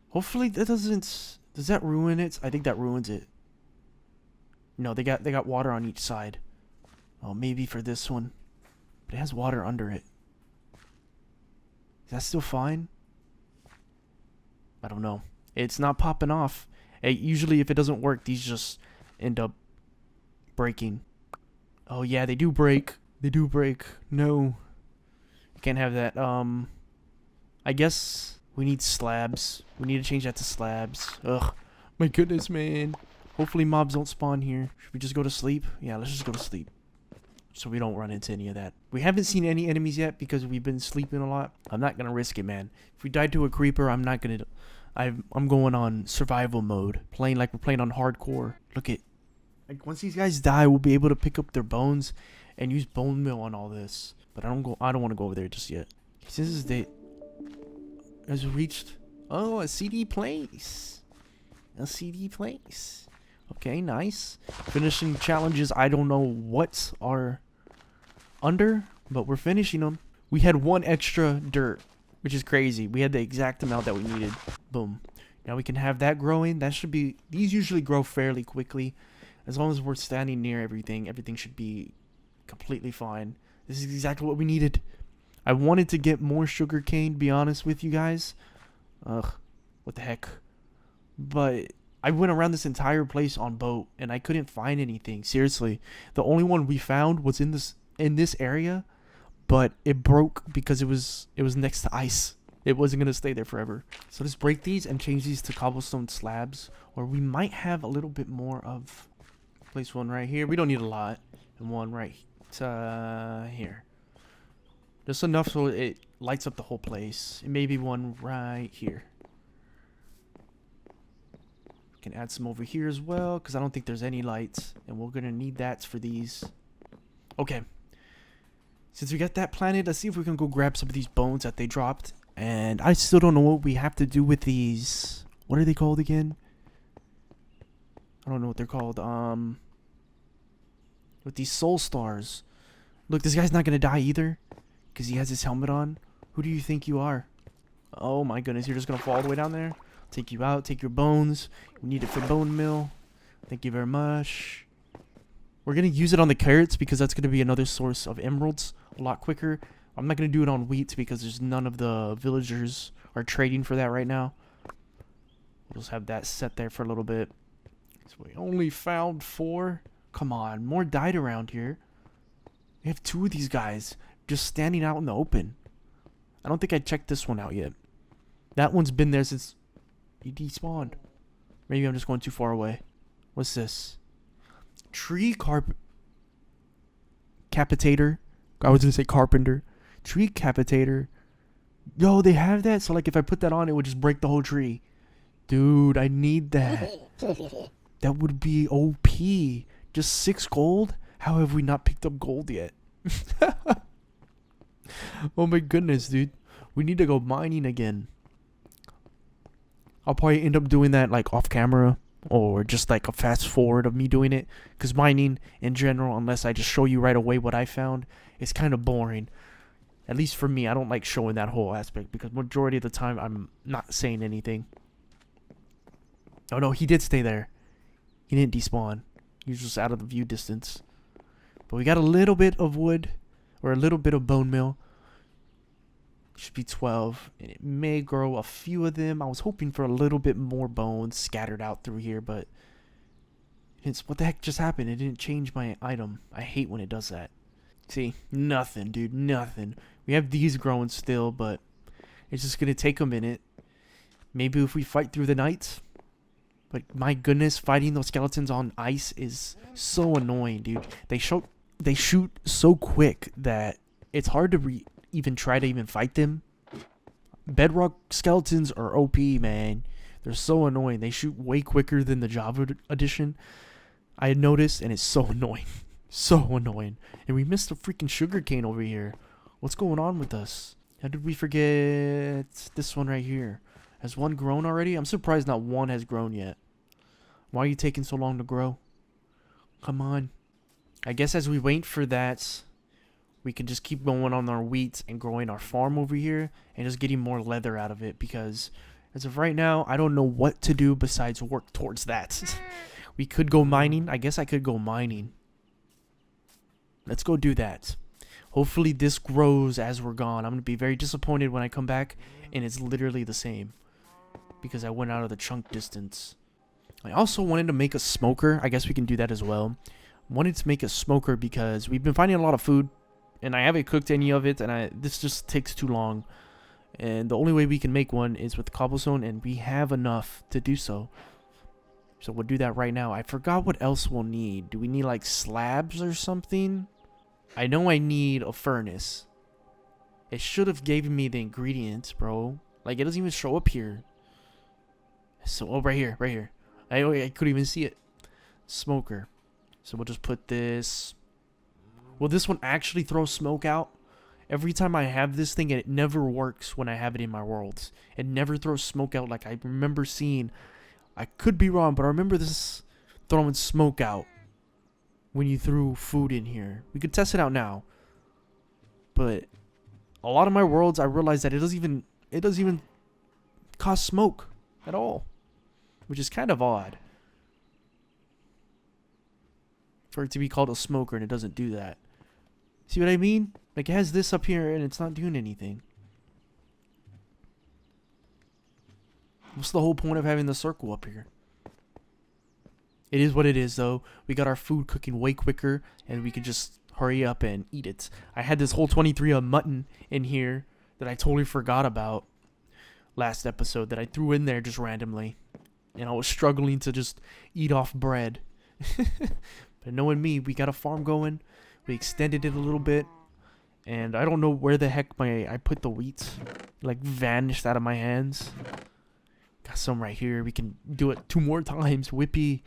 [SPEAKER 1] Hopefully that doesn't... Does that ruin it? I think that ruins it. No, they got water on each side. Oh, maybe for this one. But it has water under it. Is that still fine? I don't know. It's not popping off. Usually if it doesn't work, these just end up breaking. Oh yeah, they do break. They do break. No. Can't have that. I guess we need slabs. We need to change that to slabs. Ugh. My goodness, man. Hopefully mobs don't spawn here. Should we just go to sleep? Yeah, let's just go to sleep, so we don't run into any of that. We haven't seen any enemies yet because we've been sleeping a lot. I'm not gonna risk it, man. If we died to a creeper, I'm not gonna... I'm going on survival mode. Playing like we're playing on hardcore. Look at... Like, once these guys die, we'll be able to pick up their bones and use bone meal on all this. But I don't want to go over there just yet. Since they has reached... Oh, a CD place. A CD place. Okay, nice. Finishing challenges. I don't know what are under, but we're finishing them. We had 1 extra dirt, which is crazy. We had the exact amount that we needed. Boom. Now we can have that growing. That should be... These usually grow fairly quickly. As long as we're standing near everything, everything should be completely fine. This is exactly what we needed. I wanted to get more sugarcane, to be honest with you guys. Ugh, what the heck. But I went around this entire place on boat, and I couldn't find anything. Seriously. The only one we found was in this area, but it broke because it was next to ice. It wasn't going to stay there forever. So let's break these and change these to cobblestone slabs, or we might have a little bit more of... Place one right here. We don't need a lot. And one right here. Just enough so it lights up the whole place. And maybe one right here. We can add some over here as well, because I don't think there's any lights. And we're going to need that for these. Okay. Since we got that planted, let's see if we can go grab some of these bones that they dropped. And I still don't know what we have to do with these. What are they called again? I don't know what they're called. With these soul stars. Look, this guy's not gonna die either, because he has his helmet on. Who do you think you are? Oh my goodness, you're just gonna fall all the way down there? Take you out, take your bones. We need it for bone meal. Thank you very much. We're gonna use it on the carrots because that's gonna be another source of emeralds a lot quicker. I'm not gonna do it on wheat because there's none of the villagers are trading for that right now. We'll just have that set there for a little bit. So we only found 4. Come on, more died around here. We have 2 of these guys just standing out in the open. I don't think I checked this one out yet. That one's been there since he despawned. Maybe I'm just going too far away. What's this? Tree capitator. I was gonna say carpenter. Tree capitator. Yo, they have that? So like if I put that on, it would just break the whole tree. Dude, I need that. That would be OP. Just 6 gold? How have we not picked up gold yet? Oh my goodness, dude. We need to go mining again. I'll probably end up doing that like off camera, or just like a fast forward of me doing it. Because mining in general, unless I just show you right away what I found, it's kind of boring. At least for me, I don't like showing that whole aspect because majority of the time I'm not saying anything. Oh no, he did stay there. He didn't despawn. He was just out of the view distance. But we got a little bit of wood, or a little bit of bone meal. Should be 12, and it may grow a few of them. I was hoping for a little bit more bones scattered out through here, but what the heck just happened? It didn't change my item. I hate when it does that. See, nothing, dude, nothing. We have these growing still, but it's just gonna take a minute. Maybe if we fight through the night. But my goodness, fighting those skeletons on ice is so annoying, dude. They shoot so quick that it's hard to even try to even fight them. Bedrock skeletons are OP, man. They're so annoying. They shoot way quicker than the Java edition. I had noticed, and it's so annoying. So annoying. And we missed a freaking sugarcane over here. What's going on with us? How did we forget this one right here? Has one grown already? I'm surprised not one has grown yet. Why are you taking so long to grow? Come on. I guess as we wait for that, we can just keep going on our wheat and growing our farm over here and just getting more leather out of it, because as of right now, I don't know what to do besides work towards that. We could go mining. I guess I could go mining. Let's go do that. Hopefully this grows as we're gone. I'm going to be very disappointed when I come back and it's literally the same, because I went out of the chunk distance. I also wanted to make a smoker. I guess we can do that as well. Wanted to make a smoker because we've been finding a lot of food and I haven't cooked any of it, and this just takes too long. And the only way we can make one is with cobblestone, and we have enough to do so. So we'll do that right now. I forgot what else we'll need. Do we need like slabs or something? I know I need a furnace. It should have given me the ingredients, bro. Like, it doesn't even show up here. So, oh, right here, right here. I couldn't even see it. Smoker. So we'll just put this. Will this one actually throw smoke out? Every time I have this thing, it never works when I have it in my worlds. It never throws smoke out like I remember seeing. I could be wrong, but I remember this throwing smoke out when you threw food in here. We could test it out now. But a lot of my worlds, I realized that it doesn't even cause smoke at all, which is kind of odd for it to be called a smoker and it doesn't do that. See what I mean? Like, it has this up here and it's not doing anything. What's the whole point of having the circle up here? It is what it is, though. We got our food cooking way quicker, and we can just hurry up and eat it. I had this whole 23 of mutton in here that I totally forgot about last episode, that I threw in there just randomly. And I was struggling to just eat off bread. But knowing me, we got a farm going. We extended it a little bit. And I don't know where the heck I put the wheat. Like, vanished out of my hands. Got some right here. We can do it 2 more times. Whippy.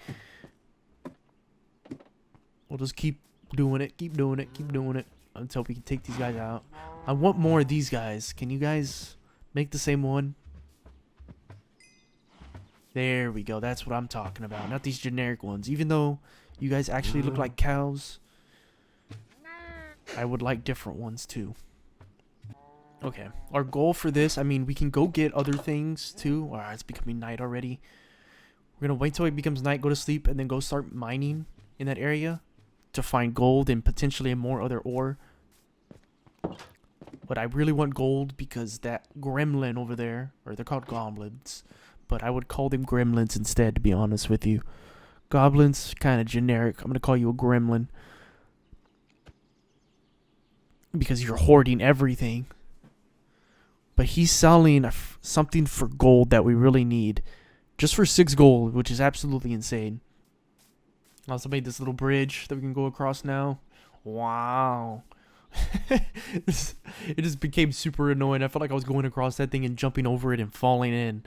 [SPEAKER 1] We'll just keep doing it. Keep doing it. Keep doing it. Until we can take these guys out. I want more of these guys. Can you guys make the same one? There we go. That's what I'm talking about. Not these generic ones. Even though you guys actually look like cows, I would like different ones too. Okay. Our goal for this, I mean, we can go get other things too. Alright, it's becoming night already. We're going to wait till it becomes night, go to sleep, and then go start mining in that area to find gold and potentially more other ore. But I really want gold because that gremlin over there, or they're called goblins, but I would call them gremlins instead, to be honest with you. Goblins, kind of generic. I'm going to call you a gremlin because you're hoarding everything. But he's selling something for gold that we really need. Just for 6 gold, which is absolutely insane. I also made this little bridge that we can go across now. Wow. It just became super annoying. I felt like I was going across that thing and jumping over it and falling in.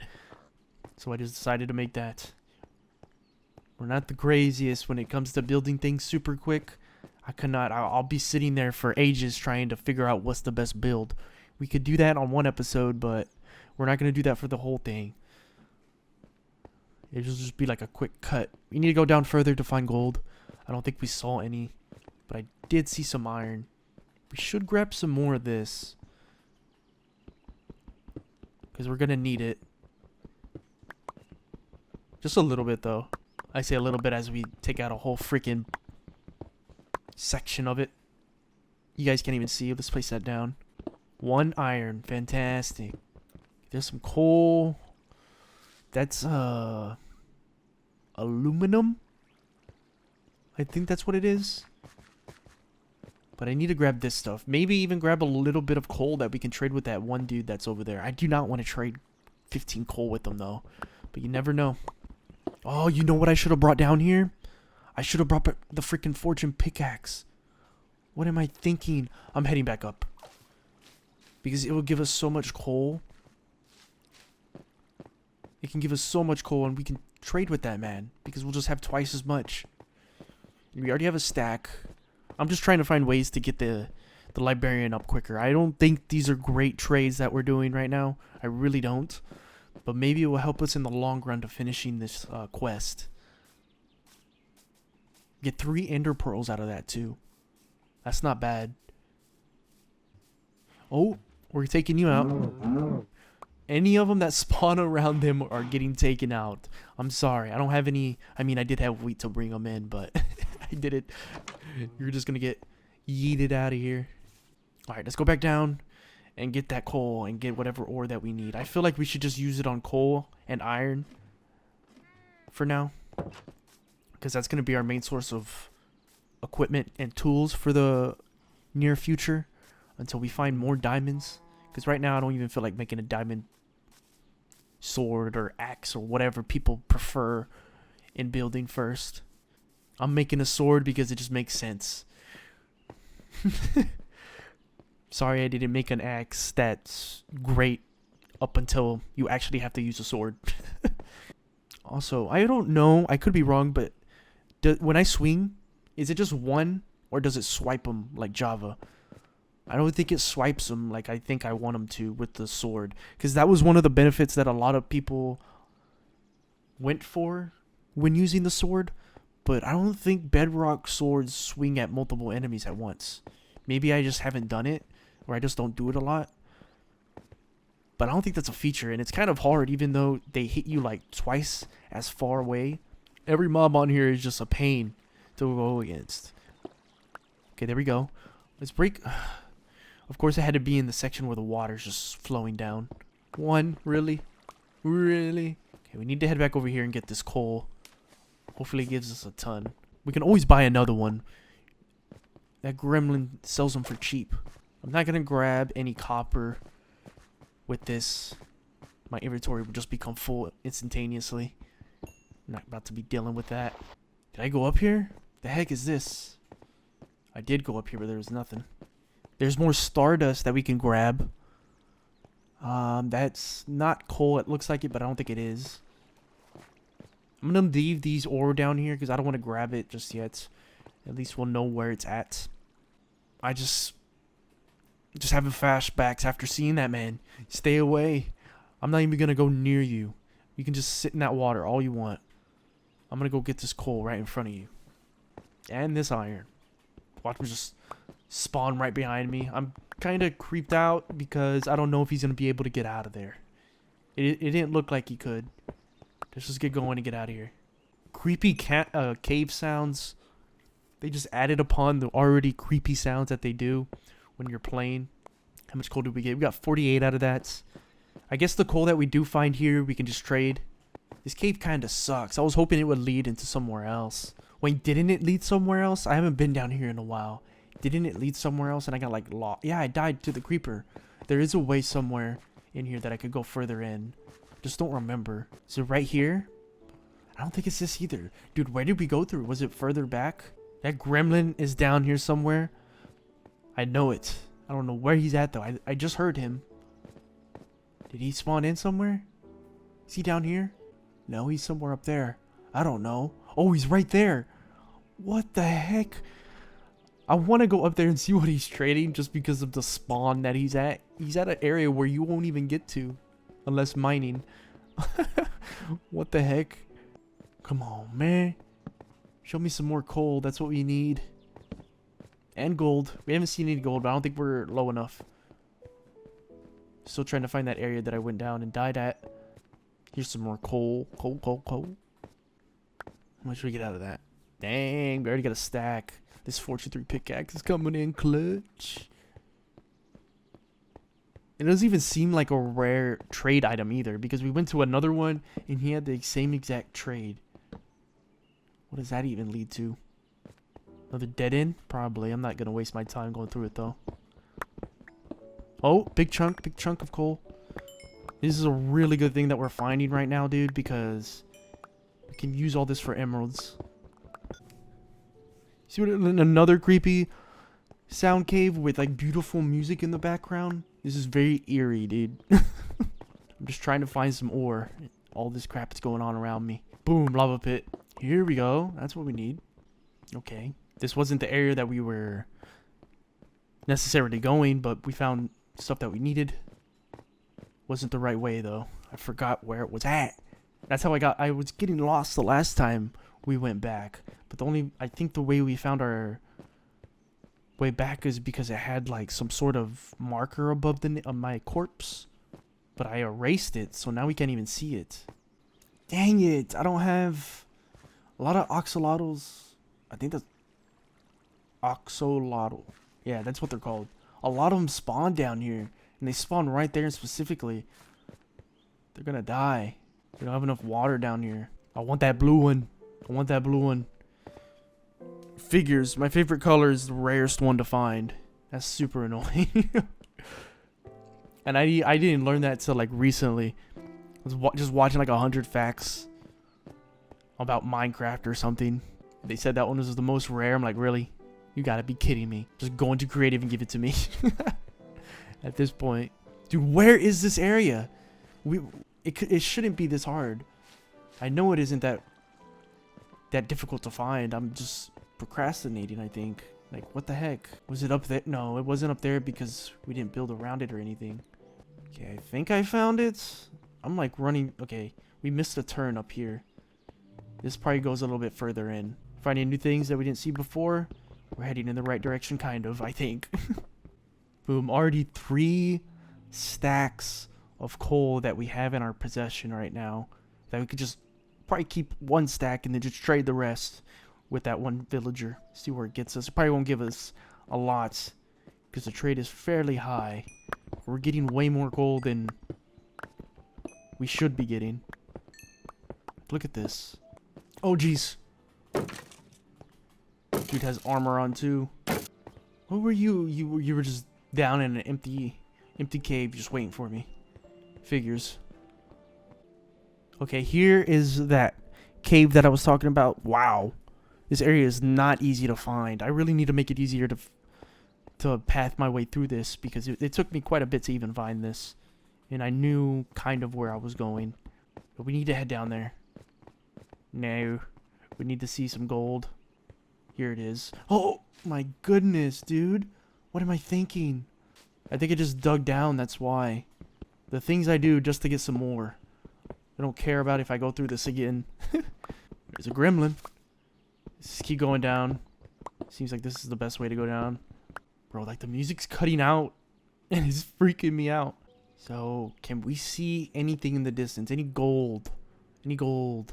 [SPEAKER 1] So I just decided to make that. We're not the craziest when it comes to building things super quick. I'll be sitting there for ages trying to figure out what's the best build. We could do that on one episode, but we're not going to do that for the whole thing. It'll just be like a quick cut. We need to go down further to find gold. I don't think we saw any, but I did see some iron. We should grab some more of this. because we're gonna need it. Just a little bit, though. I say a little bit as we take out a whole freaking section of it. You guys can't even see. Let's place that down. 1 iron. Fantastic. There's some coal. That's aluminum. I think that's what it is. But I need to grab this stuff. Maybe even grab a little bit of coal that we can trade with that one dude that's over there. I do not want to trade 15 coal with them, though. But you never know. Oh, you know what I should have brought down here? I should have brought the freaking fortune pickaxe. What am I thinking? I'm heading back up. Because it will give us so much coal. It can give us so much coal and we can trade with that, man. Because we'll just have twice as much. We already have a stack. I'm just trying to find ways to get the librarian up quicker. I don't think these are great trades that we're doing right now. I really don't. But maybe it will help us in the long run to finishing this quest. Get 3 ender pearls out of that too. That's not bad. Oh, we're taking you out. Any of them that spawn around them are getting taken out. I'm sorry. I don't have any. I mean, I did have wheat to bring them in, but I did it. You're just going to get yeeted out of here. All right, let's go back down and get that coal and get whatever ore that we need. I feel like we should just use it on coal and iron for now. Because that's going to be our main source of equipment and tools for the near future. Until we find more diamonds. Because right now I don't even feel like making a diamond sword or axe or whatever people prefer in building first. I'm making a sword because it just makes sense. Sorry I didn't make an axe that's great up until you actually have to use a sword. Also, I don't know. I could be wrong, but when I swing, is it just one or does it swipe them like Java? I don't think it swipes them like I think I want them to with the sword. Because that was one of the benefits that a lot of people went for when using the sword. But I don't think Bedrock swords swing at multiple enemies at once. Maybe I just haven't done it. Or I just don't do it a lot. But I don't think that's a feature. And it's kind of hard even though they hit you like twice as far away. Every mob on here is just a pain to go against. Okay, there we go. Let's break... Of course, it had to be in the section where the water's just flowing down. One, really? Really? Okay, we need to head back over here and get this coal. Hopefully it gives us a ton. We can always buy another one. That gremlin sells them for cheap. I'm not going to grab any copper with this. My inventory will just become full instantaneously. I'm not about to be dealing with that. Did I go up here? The heck is this? I did go up here, but there was nothing. There's more stardust that we can grab. That's not coal. It looks like it, but I don't think it is. I'm going to leave these ore down here because I don't want to grab it just yet. At least we'll know where it's at. I just having flashbacks after seeing that, man. Stay away. I'm not even going to go near you. You can just sit in that water all you want. I'm going to go get this coal right in front of you. And this iron. Watch me just spawn right behind me. I'm kind of creeped out because I don't know if he's going to be able to get out of there. It didn't look like he could. Let's just get going and get out of here. Creepy cave sounds. They just added upon the already creepy sounds that they do when you're playing. How much coal did we get? We got 48 out of that. I guess the coal that we do find here, we can just trade. This cave kind of sucks. I was hoping it would lead into somewhere else. Wait, didn't it lead somewhere else? I haven't been down here in a while. Didn't it lead somewhere else and I got like lost? Yeah, I died to the creeper. There is a way somewhere in here that I could go further in. Just don't remember. Is it right here? I don't think it's this either. Dude, where did we go through? Was it further back? That gremlin is down here somewhere. I know it. I don't know where he's at though. I just heard him. Did he spawn in somewhere? Is he down here? No, he's somewhere up there. I don't know. Oh, he's right there. What the heck? I want to go up there and see what he's trading just because of the spawn that he's at. He's at an area where you won't even get to unless mining. What the heck? Come on, man. Show me some more coal. That's what we need. And gold. We haven't seen any gold, but I don't think we're low enough. Still trying to find that area that I went down and died at. Here's some more coal. Coal. How much do we get out of that? Dang, we already got a stack. This Fortune 3 pickaxe is coming in clutch. It doesn't even seem like a rare trade item either, because we went to another one and he had the same exact trade. What does that even lead to? Another dead end? Probably. I'm not going to waste my time going through it though. Oh, big chunk of coal. This is a really good thing that we're finding right now, dude, because we can use all this for emeralds. See what? Another creepy sound cave with like beautiful music in the background. This is very eerie, dude. I'm just trying to find some ore. All this crap is going on around me. Boom, lava pit. Here we go. That's what we need. Okay. This wasn't the area that we were necessarily going, but we found stuff that we needed. Wasn't the right way though. I forgot where it was at. That's how I was getting lost the last time we went back. But I think the way we found our way back is because it had like some sort of marker above my corpse. But I erased it, so now we can't even see it. Dang it, I don't have a lot of oxalotls. I think that's oxalotl. Yeah, that's what they're called. A lot of them spawn down here, and they spawn right there specifically. They're gonna die. We don't have enough water down here. I want that blue one. Figures. My favorite color is the rarest one to find. That's super annoying. And I didn't learn that till like recently. I was just watching like 100 facts about Minecraft or something. They said that one was the most rare. I'm like, really? You gotta be kidding me. Just go into creative and give it to me. At this point. Dude, where is this area? It shouldn't be this hard. I know it isn't that difficult to find. I'm just procrastinating, I think. Like, what the heck? Was it up there? No, it wasn't up there because we didn't build around it or anything. Okay, I think I found it. I'm like running. Okay, we missed a turn up here. This probably goes a little bit further in. Finding new things that we didn't see before. We're heading in the right direction, kind of, I think. Boom, already 3 stacks of coal that we have in our possession right now. That we could just probably keep 1 stack and then just trade the rest with that one villager. See where it gets us. It probably won't give us a lot because the trade is fairly high. We're getting way more gold than we should be getting. Look at this. Oh, jeez. Dude has armor on too. What were you? You were just down in an empty cave just waiting for me. Figures. Okay, here is that cave that I was talking about. Wow. This area is not easy to find. I really need to make it easier to path my way through this because it took me quite a bit to even find this. And I knew kind of where I was going. But we need to head down there. No. We need to see some gold. Here it is. Oh my goodness, dude. What am I thinking? I think I just dug down, that's why. The things I do just to get some more. I don't care about if I go through this again. There's a gremlin. Let's just keep going down. Seems like this is the best way to go down. Bro, like the music's cutting out. And it's freaking me out. So, can we see anything in the distance? Any gold? Any gold?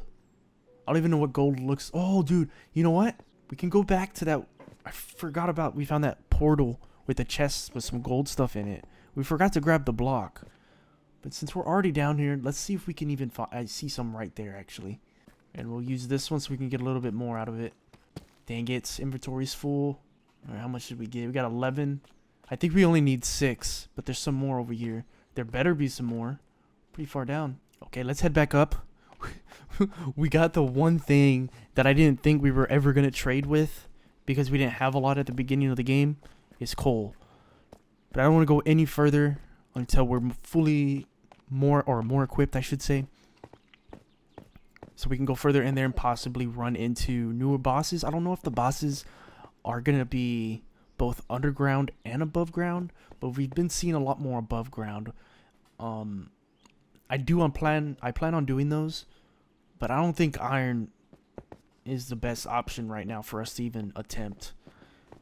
[SPEAKER 1] I don't even know what gold looks... Oh, dude. You know what? We can go back to that... I forgot about... We found that portal with the chest with some gold stuff in it. We forgot to grab the block. But since we're already down here, let's see if we can even find... I see some right there, actually. And we'll use this one so we can get a little bit more out of it. Dang it. Inventory's full. Alright, how much did we get? We got 11. I think we only need 6. But there's some more over here. There better be some more. Pretty far down. Okay, let's head back up. We got the one thing that I didn't think we were ever going to trade with because we didn't have a lot at the beginning of the game is coal. But I don't want to go any further until we're fully more equipped, I should say. So we can go further in there and possibly run into newer bosses. I don't know if the bosses are going to be both underground and above ground, but we've been seeing a lot more above ground. I plan on doing those, but I don't think iron is the best option right now for us to even attempt.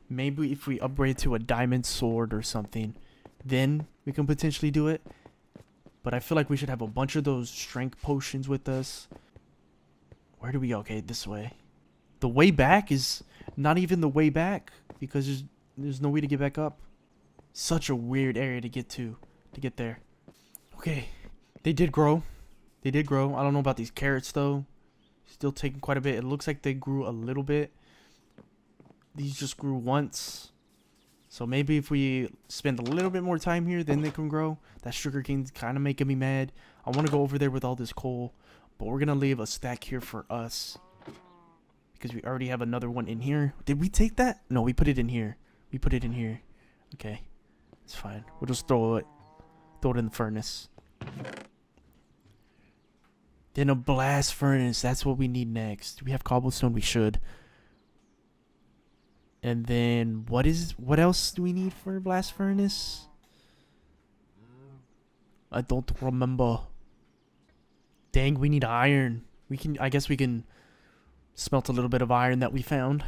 [SPEAKER 1] Maybe if we upgrade to a diamond sword or something, then we can potentially do it. But I feel like we should have a bunch of those strength potions with us. Where do we go? Okay, this way. The way back is not even the way back because there's no way to get back up. Such a weird area to get there. Okay, they did grow. They did grow. I don't know about these carrots though. Still taking quite a bit. It looks like they grew a little bit. These just grew once. So maybe if we spend a little bit more time here, then they can grow. That sugar cane's kind of making me mad. I want to go over there with all this coal. But we're going to leave a stack here for us. Because we already have another one in here. Did we take that? No, we put it in here. We put it in here. Okay. It's fine. We'll just throw it in the furnace. Then a blast furnace. That's what we need next. Do we have cobblestone? We should. And then what else do we need for a blast furnace? I don't remember. Dang, we need iron. I guess we can smelt a little bit of iron that we found.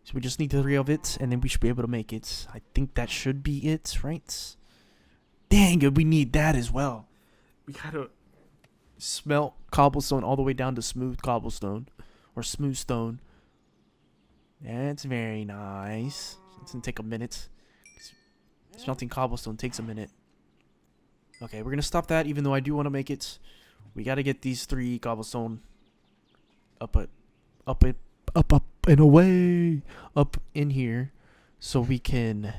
[SPEAKER 1] So we just need 3 of it, and then we should be able to make it. I think that should be it, right? Dang it, we need that as well. We gotta smelt cobblestone all the way down to smooth cobblestone. Or smooth stone. That's very nice. It's gonna take a minute. Smelting cobblestone takes a minute. Okay, we're gonna stop that even though I do want to make it. We gotta get these 3 cobblestone up and away. Up in here. So we can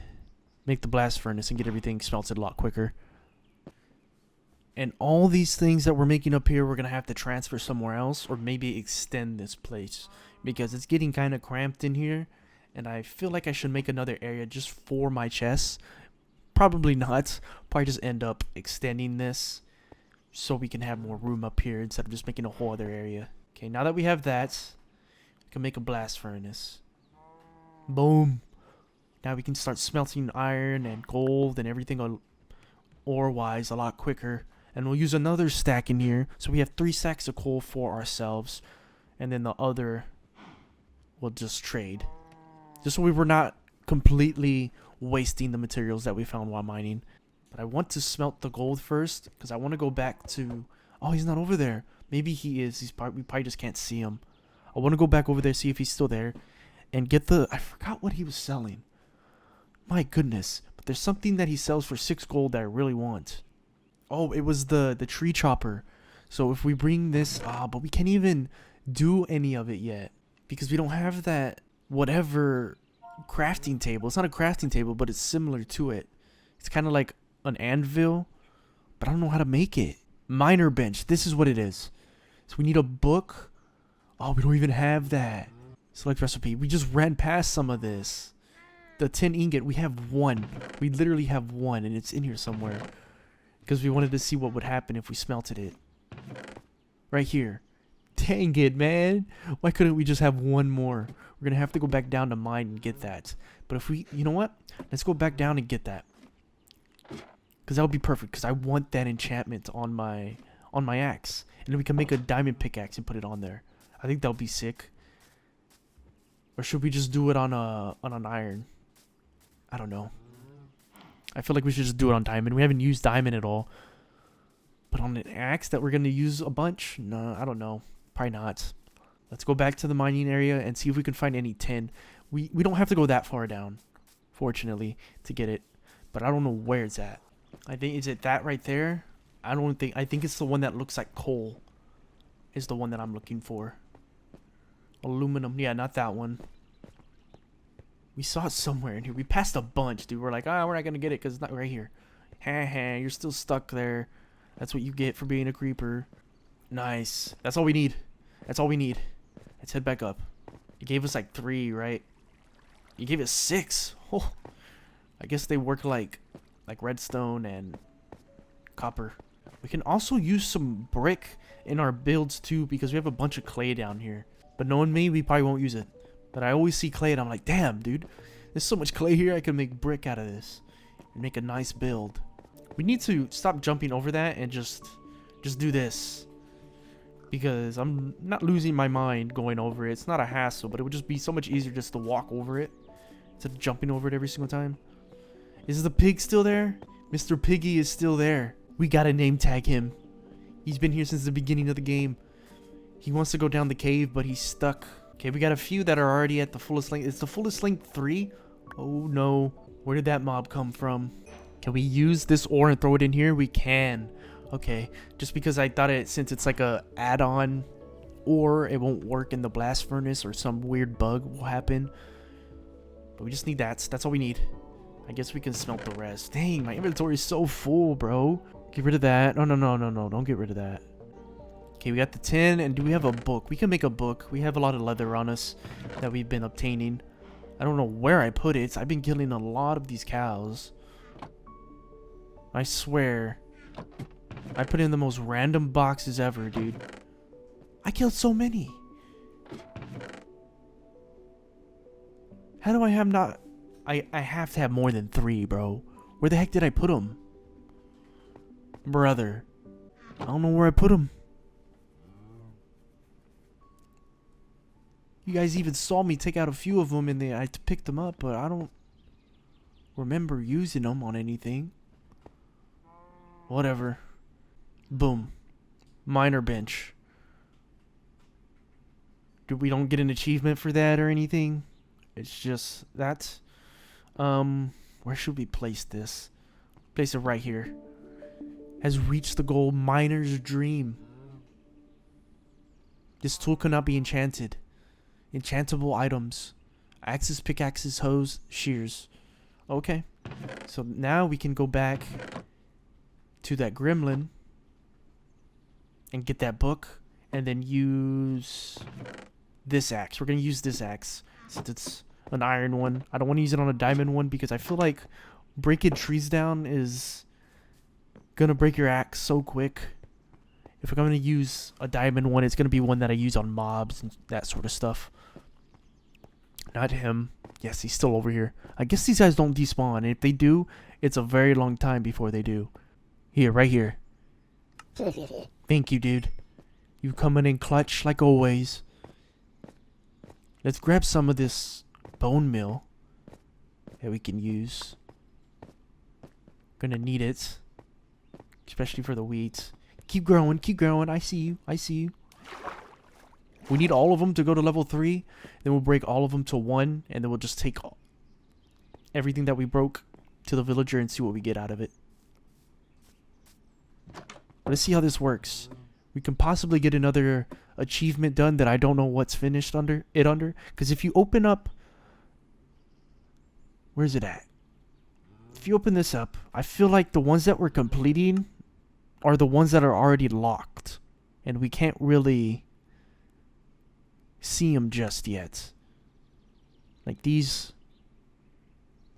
[SPEAKER 1] make the blast furnace and get everything smelted a lot quicker. And all these things that we're making up here, we're gonna have to transfer somewhere else or maybe extend this place. Because it's getting kind of cramped in here. And I feel like I should make another area just for my chests. Probably not. Probably just end up extending this. So we can have more room up here instead of just making a whole other area. Okay, now that we have that, we can make a blast furnace. Boom. Now we can start smelting iron and gold and everything ore-wise a lot quicker. And we'll use another stack in here. So we have 3 stacks of coal for ourselves. And then the other we'll just trade. Just so we were not completely wasting the materials that we found while mining. But I want to smelt the gold first. Because I want to go back to... Oh, he's not over there. Maybe he is. We probably just can't see him. I want to go back over there, see if he's still there. And get the... I forgot what he was selling. My goodness. But there's something that he sells for 6 gold that I really want. Oh, it was the tree chopper. So if we bring this... but we can't even do any of it yet. Because we don't have that whatever crafting table. It's not a crafting table, but it's similar to it. It's kind of like an anvil. But I don't know how to make it. Miner bench. This is what it is. So we need a book. Oh, we don't even have that. Select recipe. We just ran past some of this. The tin ingot. We have 1. We literally have 1. And it's in here somewhere. Because we wanted to see what would happen if we smelted it. Right here. Dang it, man. Why couldn't we just have 1 more? We're going to have to go back down to mine and get that. But if we... You know what? Let's go back down and get that. Because that would be perfect. Because I want that enchantment on my axe. And then we can make a diamond pickaxe and put it on there. I think that would be sick. Or should we just do it on an iron? I don't know. I feel like we should just do it on diamond. We haven't used diamond at all. But on an axe that we're going to use a bunch? No, I don't know. Probably not. Let's go back to the mining area and see if we can find any tin. We don't have to go that far down, fortunately, to get it. But I don't know where it's at. I think, is it that right there? I think it's the one that looks like coal. Is the one that I'm looking for. Aluminum. Yeah, not that one. We saw it somewhere in here. We passed a bunch, dude. We're like, we're not going to get it because it's not right here. Ha, you're still stuck there. That's what you get for being a creeper. Nice. That's all we need. That's all we need. Let's head back up. You gave us like 3, right? You gave us 6. Oh. I guess they work like redstone and copper. We can also use some brick in our builds too because we have a bunch of clay down here. But knowing me, we probably won't use it. But I always see clay and I'm like, damn, dude. There's so much clay here. I can make brick out of this. And make a nice build. We need to stop jumping over that and just do this. Because I'm not losing my mind going over it. It's not a hassle, but it would just be so much easier just to walk over it. Instead of jumping over it every single time. Is the pig still there? Mr. Piggy is still there. We gotta name tag him. He's been here since the beginning of the game. He wants to go down the cave, but he's stuck. Okay, we got a few that are already at the fullest length. It's the fullest length 3? Oh no. Where did that mob come from? Can we use this ore and throw it in here? We can. Okay, just because I thought since it's like a add-on ore, it won't work in the blast furnace or some weird bug will happen. But we just need that. That's all we need. I guess we can smelt the rest. Dang, my inventory is so full, bro. Get rid of that. No. Don't get rid of that. Okay, we got the tin, and do we have a book? We can make a book. We have a lot of leather on us that we've been obtaining. I don't know where I put it. I've been killing a lot of these cows. I swear. I put in the most random boxes ever, dude. I killed so many. How do I have not... I have to have more than 3, bro. Where the heck did I put them? Brother. I don't know where I put them. You guys even saw me take out a few of them and I picked them up, but I don't remember using them on anything. Whatever. Boom. Miner bench. We don't get an achievement for that or anything. It's just that. Where should we place this? Place it right here. Has reached the goal. Miner's dream. This tool cannot be enchanted. Enchantable items. Axes, pickaxes, hoes, shears. Okay. So now we can go back to that gremlin and get that book and then use this axe. We're going to use this axe since it's an iron one. I don't want to use it on a diamond one because I feel like breaking trees down is going to break your axe so quick. If I'm going to use a diamond one, it's going to be one that I use on mobs and that sort of stuff. Not him. Yes, he's still over here. I guess these guys don't despawn. And if they do, it's a very long time before they do. Here, right here. Thank you, dude. You coming in clutch like always. Let's grab some of this bone meal that we can use. Gonna need it. Especially for the wheat. Keep growing, keep growing. I see you, I see you. We need all of them to go to level 3. Then we'll break all of them to 1. And then we'll just take everything that we broke to the villager and see what we get out of it. Let's see how this works. We can possibly get another achievement done that I don't know what's finished under. Because if you open up... Where's it at? If you open this up, I feel like the ones that we're completing are the ones that are already locked. And we can't really see them just yet. Like these.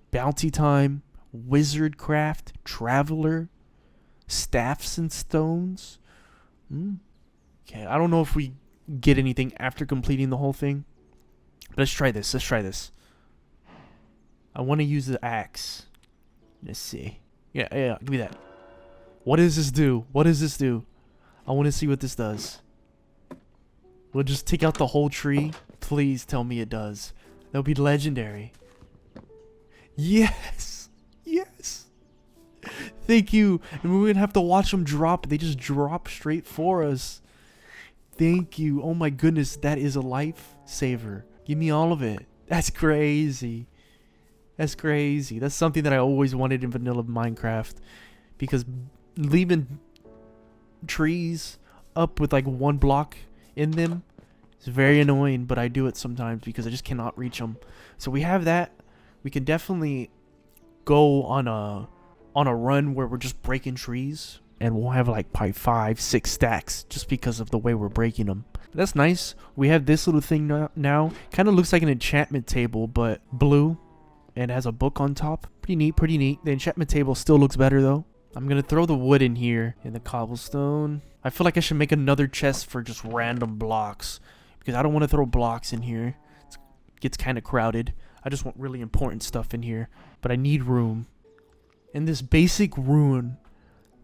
[SPEAKER 1] Bounty time. Wizard craft. Traveler. Staffs and stones. Okay, I don't know if we get anything after completing the whole thing. But let's try this. Let's try this. I want to use the axe. Let's see. Yeah, give me that. What does this do? What does this do? I want to see what this does. We'll just take out the whole tree. Please tell me it does. That'll be legendary. Yes! Yes! Thank you. And we're going to have to watch them drop. They just drop straight for us. Thank you. Oh my goodness. That is a lifesaver. Give me all of it. That's crazy. That's crazy. That's something that I always wanted in vanilla Minecraft. Because leaving trees up with like one block in them is very annoying. But I do it sometimes because I just cannot reach them. So we have that. We can definitely go on a run where we're just breaking trees. And we'll have like probably 5-6 stacks just because of the way we're breaking them. But that's nice. We have this little thing now. Kind of looks like an enchantment table, but blue. And has a book on top. Pretty neat, pretty neat. The enchantment table still looks better though. I'm going to throw the wood in here. In the cobblestone. I feel like I should make another chest for just random blocks. Because I don't want to throw blocks in here. It gets kind of crowded. I just want really important stuff in here. But I need room. In this basic ruin,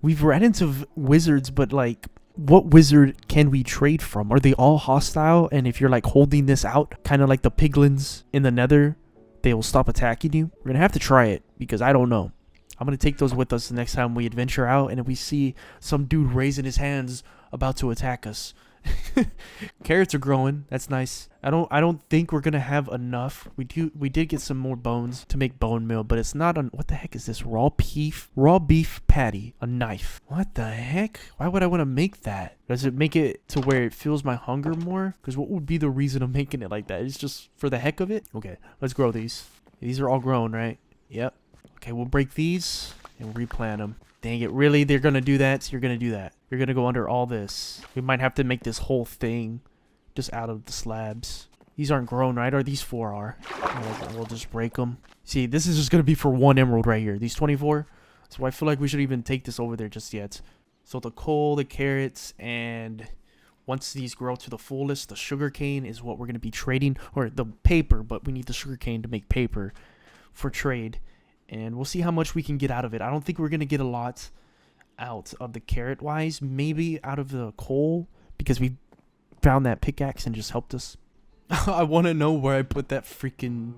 [SPEAKER 1] we've ran into wizards, but like, what wizard can we trade from? Are they all hostile? And if you're like holding this out, kind of like the piglins in the nether, they will stop attacking you. We're going to have to try it because I don't know. I'm going to take those with us the next time we adventure out, and if we see some dude raising his hands about to attack us. Carrots are growing. That's nice. I don't think we're gonna have enough. We did get some more bones to make bone meal, but it's not on. What the heck is this? Raw beef patty. A knife. What the heck? Why would I want to make that? Does it make it to where it feels my hunger more? Because what would be the reason of making it like that? It's just for the heck of it. Okay, let's grow these. These are all grown, right? Yep. Okay, we'll break these and replant them. Dang it, really? They're gonna do that? So you're gonna do that. You're gonna go under all this. We might have to make this whole thing just out of the slabs. These aren't grown, right? Or these 4 are. We'll just break them. See, this is just gonna be for 1 emerald right here. These 24. So I feel like we should even take this over there just yet. So the coal, the carrots, and once these grow to the fullest, the sugar cane is what we're gonna be trading. Or the paper, but we need the sugar cane to make paper for trade. And we'll see how much we can get out of it. I don't think we're going to get a lot out of the carrot wise. Maybe out of the coal, because we found that pickaxe and just helped us. I want to know where I put that freaking...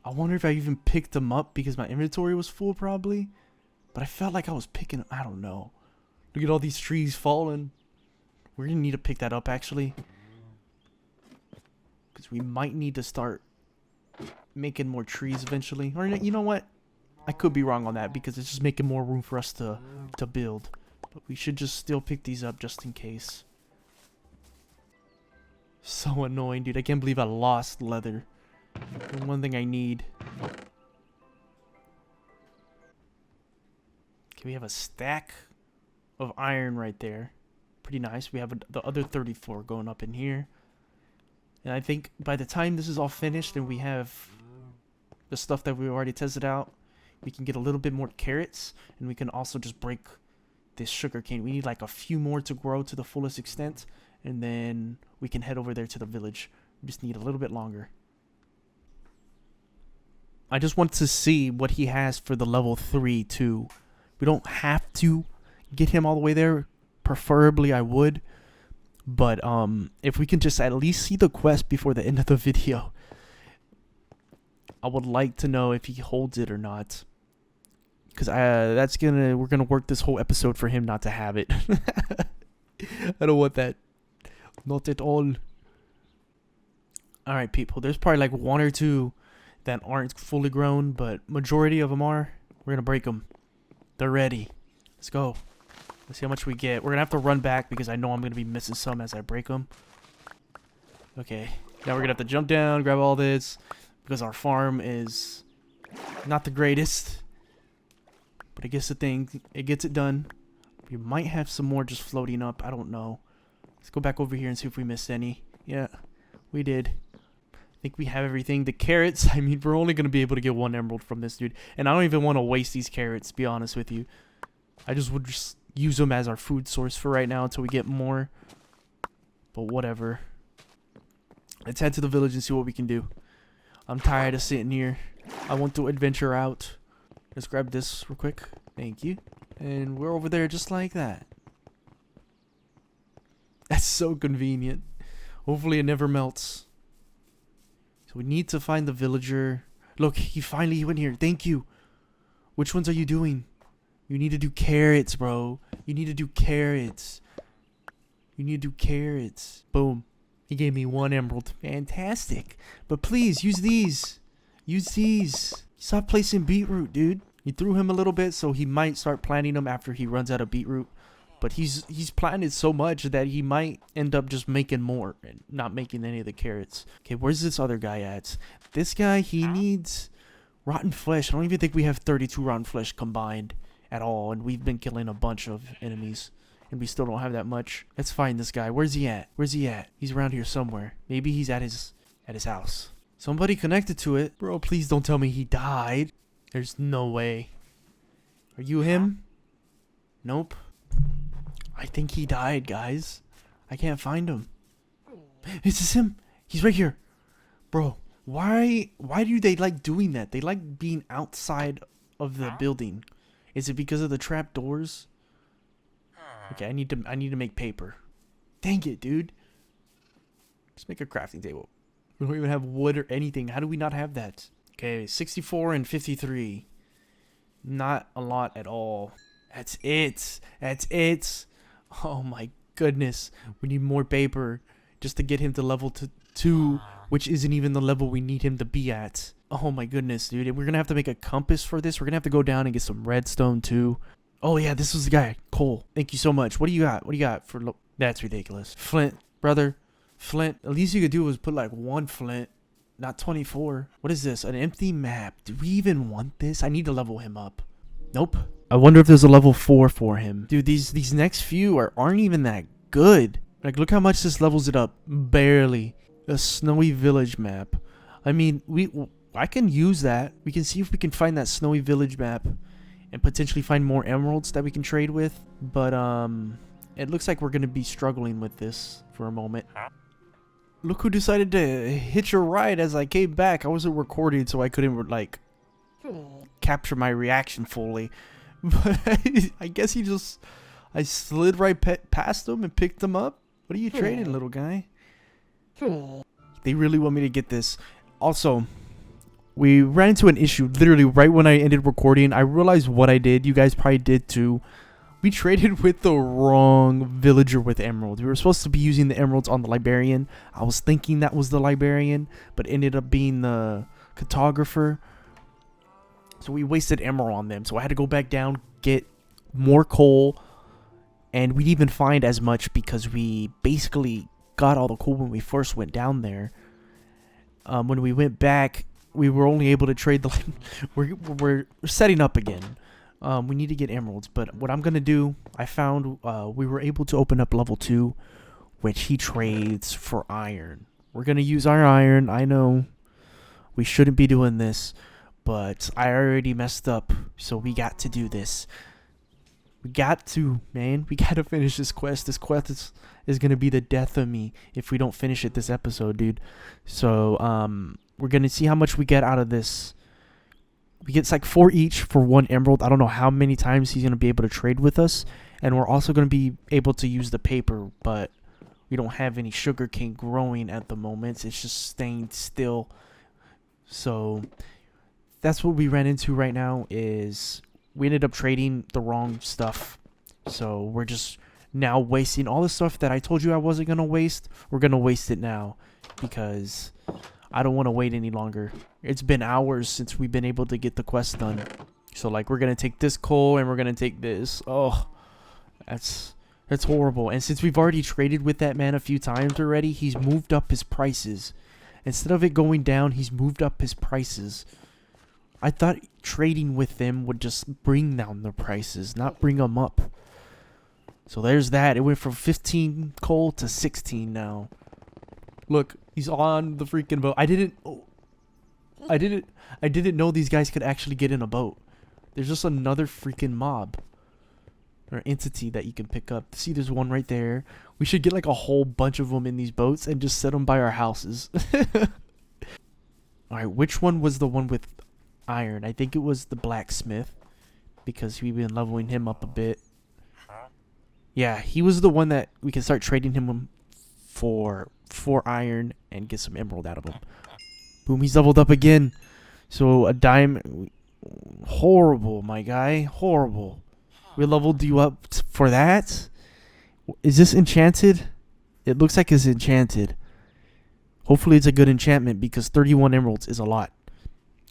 [SPEAKER 1] I wonder if I even picked them up because my inventory was full probably. But I felt like I was picking... I don't know. Look at all these trees falling. We're going to need to pick that up actually. Because we might need to start making more trees eventually. Or you know what? I could be wrong on that because it's just making more room for us to build. But we should just still pick these up just in case. So annoying, dude. I can't believe I lost leather. The one thing I need. Okay, we have a stack of iron right there. Pretty nice. We have the other 34 going up in here. And I think by the time this is all finished and we have the stuff that we already tested out, we can get a little bit more carrots, and we can also just break this sugar cane. We need like a few more to grow to the fullest extent, and then we can head over there to the village. We just need a little bit longer. I just want to see what he has for the level 3 too. We don't have to get him all the way there. Preferably I would. But if we can just at least see the quest before the end of the video, I would like to know if he holds it or not. Because we're gonna work this whole episode for him not to have it. I don't want that. Not at all. Alright, people. There's probably like 1 or 2 that aren't fully grown, but majority of them are. We're gonna break them. They're ready. Let's go. Let's see how much we get. We're gonna have to run back because I know I'm gonna be missing some as I break them. Okay. Now we're gonna have to jump down, grab all this, because our farm is not the greatest. But I guess the thing, it gets it done. We might have some more just floating up. I don't know. Let's go back over here and see if we missed any. Yeah, we did. I think we have everything. The carrots, I mean, we're only going to be able to get 1 emerald from this dude. And I don't even want to waste these carrots, to be honest with you. I just would just use them as our food source for right now until we get more. But whatever. Let's head to the village and see what we can do. I'm tired of sitting here. I want to adventure out. Let's grab this real quick. Thank you. And we're over there just like that. That's so convenient. Hopefully it never melts. So we need to find the villager. Look, he finally went here. Thank you. Which ones are you doing? You need to do carrots, bro. You need to do carrots. You need to do carrots. Boom. He gave me 1 emerald. Fantastic. But please, use these. Use these. Stop placing beetroot, dude. You threw him a little bit, so he might start planting them after he runs out of beetroot. But he's planted so much that he might end up just making more and not making any of the carrots. Okay, where's this other guy at? This guy, he needs rotten flesh. I don't even think we have 32 rotten flesh combined at all. And we've been killing a bunch of enemies. And we still don't have that much. Let's find this guy. Where's he at? Where's he at? He's around here somewhere. Maybe he's at his house. Somebody connected to it. Bro, please don't tell me he died. There's no way. Are you him? Nope. I think he died, guys. I can't find him. Is this him? He's right here. Bro, why do they like doing that? They like being outside of the building. Is it because of the trap doors? Okay, I need to make paper. Dang it, dude. Just make a crafting table. We don't even have wood or anything. How do we not have that? Okay, 64 and 53. Not a lot at all. That's it. That's it. Oh my goodness. We need more paper just to get him to level 2, which isn't even the level we need him to be at. Oh my goodness, dude. We're going to have to make a compass for this. We're going to have to go down and get some redstone too. Oh yeah, this was the guy. Cole. Thank you so much. What do you got? What do you got for... That's ridiculous. Flint, brother. Flint. At least you could do was put like 1 flint. Not 24. What is this? An empty map. Do we even want this? I need to level him up. Nope. I wonder if there's a level 4 for him. Dude, these next few aren't even that good. Like, look how much this levels it up. Barely. A snowy village map. I mean, I can use that. We can see if we can find that snowy village map and potentially find more emeralds that we can trade with. But, it looks like we're going to be struggling with this for a moment. Look who decided to hitch a ride as I came back. I wasn't recording, so I couldn't, like, capture my reaction fully. But I guess I slid right past him and picked him up. What are you trading, little guy? They really want me to get this. Also, we ran into an issue literally right when I ended recording. I realized what I did. You guys probably did too. We traded with the wrong villager with emeralds. We were supposed to be using the emeralds on the librarian. I was thinking that was the librarian, but ended up being the cartographer. So we wasted emerald on them. So I had to go back down, get more coal, and we didn't even find as much because we basically got all the coal when we first went down there. When we went back, we were only able to trade the... we're setting up again. We need to get emeralds, but what I'm going to do, I found we were able to open up level 2, which he trades for iron. We're going to use our iron. I know we shouldn't be doing this, but I already messed up, so we got to do this. We got to, man. We got to finish this quest. This quest is going to be the death of me if we don't finish it this episode, dude. So, we're going to see how much we get out of this. We get like 4 each for 1 emerald. I don't know how many times he's going to be able to trade with us. And we're also going to be able to use the paper, but we don't have any sugarcane growing at the moment. It's just staying still. So that's what we ran into right now is we ended up trading the wrong stuff. So we're just now wasting all the stuff that I told you I wasn't going to waste. We're going to waste it now because I don't want to wait any longer. It's been hours since we've been able to get the quest done. So, like, we're going to take this coal and we're going to take this. Oh, that's horrible. And since we've already traded with that man a few times already, he's moved up his prices. Instead of it going down, he's moved up his prices. I thought trading with them would just bring down the prices, not bring them up. So there's that. It went from 15 coal to 16 now. Look, he's on the freaking boat. I didn't know these guys could actually get in a boat. There's just another freaking mob or entity that you can pick up. See, there's one right there. We should get like a whole bunch of them in these boats and just set them by our houses. All right, which one was the one with iron? I think it was the blacksmith because we've been leveling him up a bit. Yeah, he was the one that we can start trading him for iron and get some emerald out of him. Boom, he's leveled up again. So a diamond. Horrible, my guy. Horrible. We leveled you up for that? Is this enchanted? It looks like it's enchanted. Hopefully it's a good enchantment because 31 emeralds is a lot.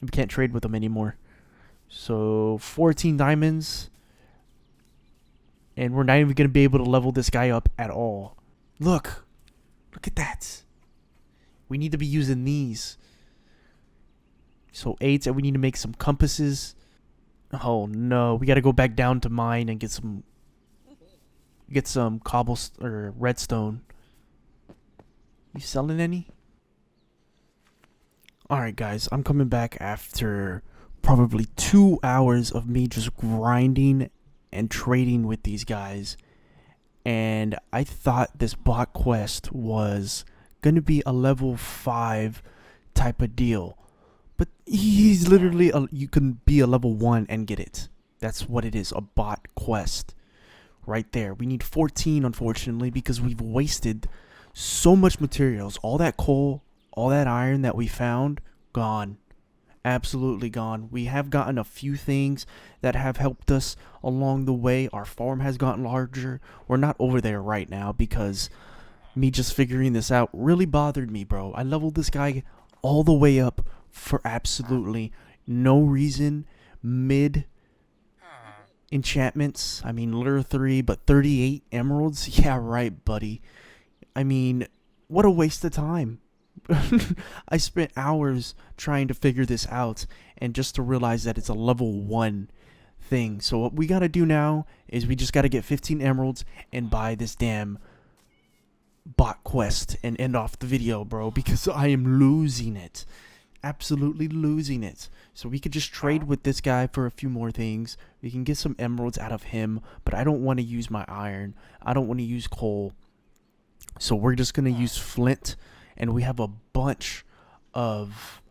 [SPEAKER 1] We can't trade with them anymore. So 14 diamonds. And we're not even going to be able to level this guy up at all. Look. Look at that. We need to be using these. So 8, and we need to make some compasses. Oh no, we got to go back down to mine and get some cobblestone or redstone. You selling any? Alright guys, I'm coming back after probably 2 hours of me just grinding and trading with these guys. And I thought this bot quest was going to be a level 5 type of deal. But he's literally, you can be a level 1 and get it. That's what it is, a bot quest. Right there. We need 14, unfortunately, because we've wasted so much materials. All that coal, all that iron that we found, gone. absolutely gone. We have gotten a few things that have helped us along the way. Our farm has gotten larger. We're not over there right now because me just figuring this out really bothered me, bro. I leveled this guy all the way up for absolutely no reason. Mid enchantments. I mean, lure 3, but 38 emeralds? Yeah, right, buddy. I mean, what a waste of time. I spent hours trying to figure this out and just to realize that it's a level 1 thing. So what we got to do now is we just got to get 15 emeralds and buy this damn bot quest and end off the video, bro, because I am losing it. Absolutely losing it. So we could just trade with this guy for a few more things. We can get some emeralds out of him, but I don't want to use my iron. I don't want to use coal. So we're just going to use flint, and we have a bunch of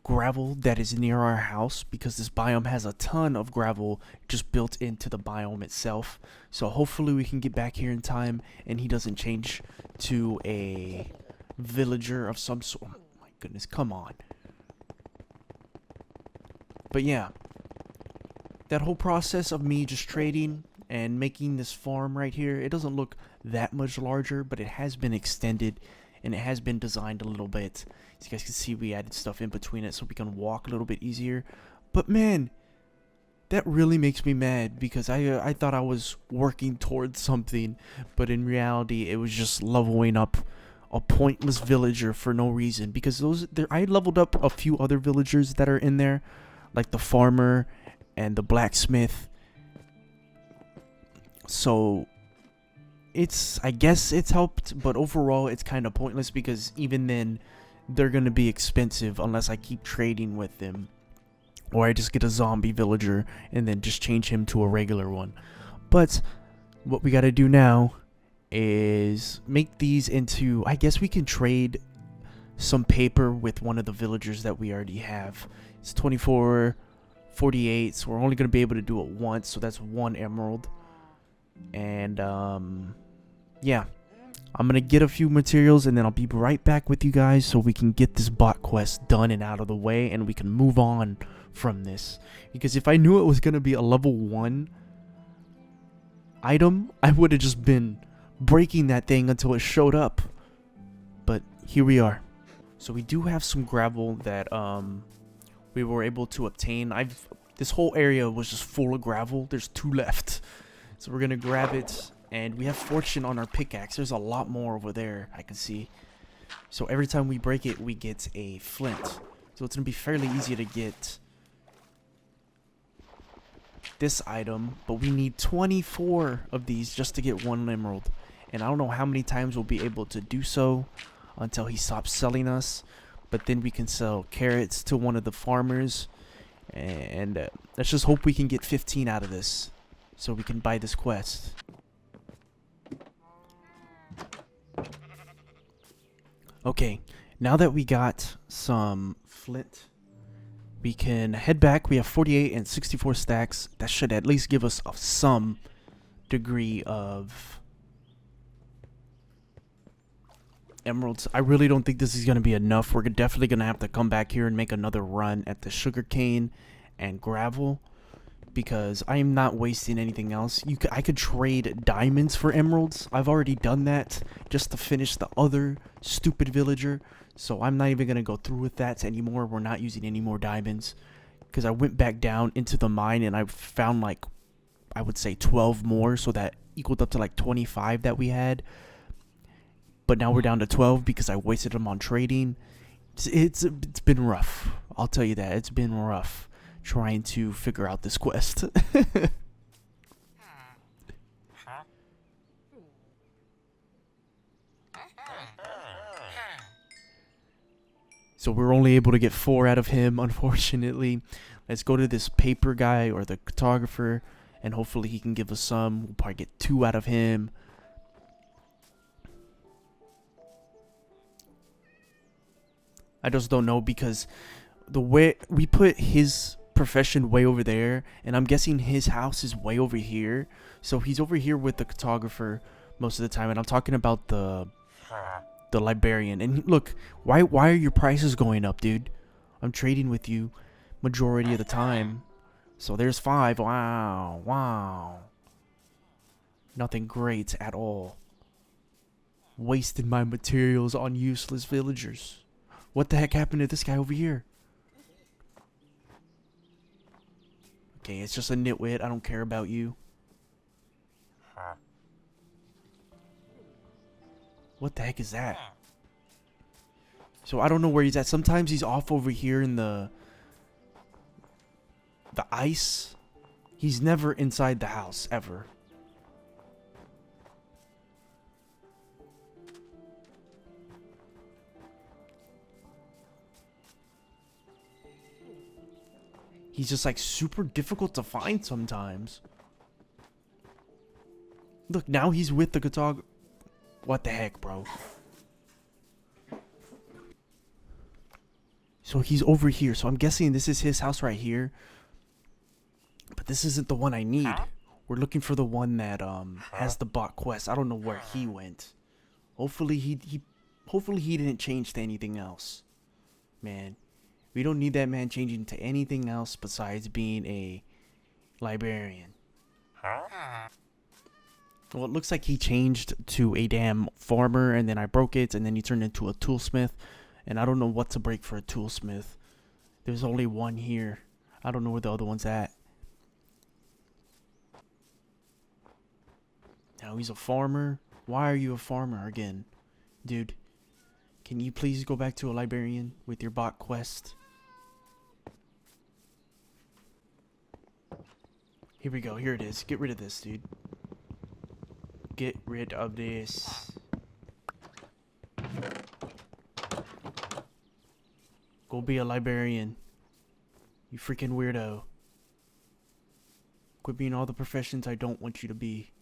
[SPEAKER 1] gravel that is near our house because this biome has a ton of gravel just built into the biome itself. So hopefully we can get back here in time and he doesn't change to a villager of some sort. Oh my goodness, come on. But yeah, that whole process of me just trading and making this farm right here, it doesn't look that much larger, but it has been extended and it has been designed a little bit. As you guys can see, we added stuff in between it so we can walk a little bit easier. But man, that really makes me mad because I thought I was working towards something, but in reality it was just leveling up a pointless villager for no reason. Because I leveled up a few other villagers that are in there, like the farmer and the blacksmith. So I guess it's helped, but overall it's kind of pointless because even then they're gonna be expensive unless I keep trading with them, or I just get a zombie villager and then just change him to a regular one. But what we gotta do now is make these into, I guess we can trade some paper with one of the villagers that we already have. It's 24.48, so we're only gonna be able to do it once, so that's 1 emerald. And yeah, I'm gonna get a few materials and then I'll be right back with you guys so we can get this bot quest done and out of the way and we can move on from this. Because if I knew it was gonna be a level 1 item, I would have just been breaking that thing until it showed up. But here we are. So we do have some gravel that we were able to obtain. This whole area was just full of gravel. There's 2 left. So we're gonna grab it, and we have fortune on our pickaxe. There's a lot more over there, I can see. So every time we break it, we get a flint. So it's gonna be fairly easy to get this item, but we need 24 of these just to get 1 emerald. And I don't know how many times we'll be able to do so until he stops selling us. But then we can sell carrots to one of the farmers, and let's just hope we can get 15 out of this so we can buy this quest. Okay, now that we got some flint, we can head back. We have 48 and 64 stacks. That should at least give us some degree of emeralds. I really don't think this is going to be enough. We're definitely going to have to come back here and make another run at the sugarcane and gravel, because I am not wasting anything else. I could trade diamonds for emeralds. I've already done that just to finish the other stupid villager. So I'm not even going to go through with that anymore. We're not using any more diamonds, because I went back down into the mine and I found, like, I would say 12 more. So that equaled up to like 25 that we had. But now we're down to 12 because I wasted them on trading. It's been rough. I'll tell you that. It's been rough trying to figure out this quest. So we're only able to get 4 out of him, unfortunately. Let's go to this paper guy or the cartographer, and hopefully he can give us some. We'll probably get 2 out of him. I just don't know, because the way we put his profession way over there, and I'm guessing his house is way over here. So he's over here with the cartographer most of the time, and I'm talking about the librarian. And look, why are your prices going up, dude? I'm trading with you majority of the time. So there's 5. Wow. Wow. Nothing great at all. Wasted my materials on useless villagers. What the heck happened to this guy over here? Okay, it's just a nitwit. I don't care about you. What the heck is that? So I don't know where he's at. Sometimes he's off over here in the ice. He's never inside the house, ever. He's just like super difficult to find sometimes. Look, now he's with the guitar. What the heck, bro? So he's over here. So I'm guessing this is his house right here. But this isn't the one I need. We're looking for the one that has the bot quest. I don't know where he went. Hopefully hopefully he didn't change to anything else. Man, we don't need that man changing to anything else besides being a librarian. Well, it looks like he changed to a damn farmer, and then I broke it, and then he turned into a toolsmith. And I don't know what to break for a toolsmith. There's only one here. I don't know where the other one's at. Now he's a farmer. Why are you a farmer again? Dude, can you please go back to a librarian with your bot quest? Here we go. Here it is. Get rid of this, dude. Get rid of this. Go be a librarian. You freaking weirdo. Quit being all the professions I don't want you to be.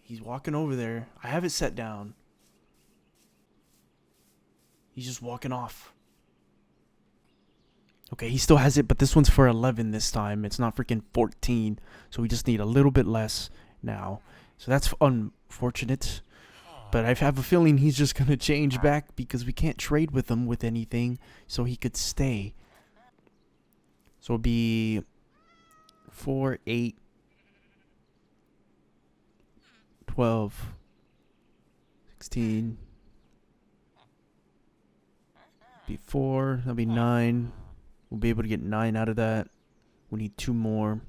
[SPEAKER 1] He's walking over there. I have it set down. He's just walking off. Okay, he still has it, but this one's for 11 this time. It's not freaking 14. So we just need a little bit less now. So that's unfortunate. But I have a feeling he's just going to change back because we can't trade with him with anything. So he could stay. So it'll be 4, 8, 12, 16. Be 4. That'll be 9. We'll be able to get 9 out of that. We need 2 more.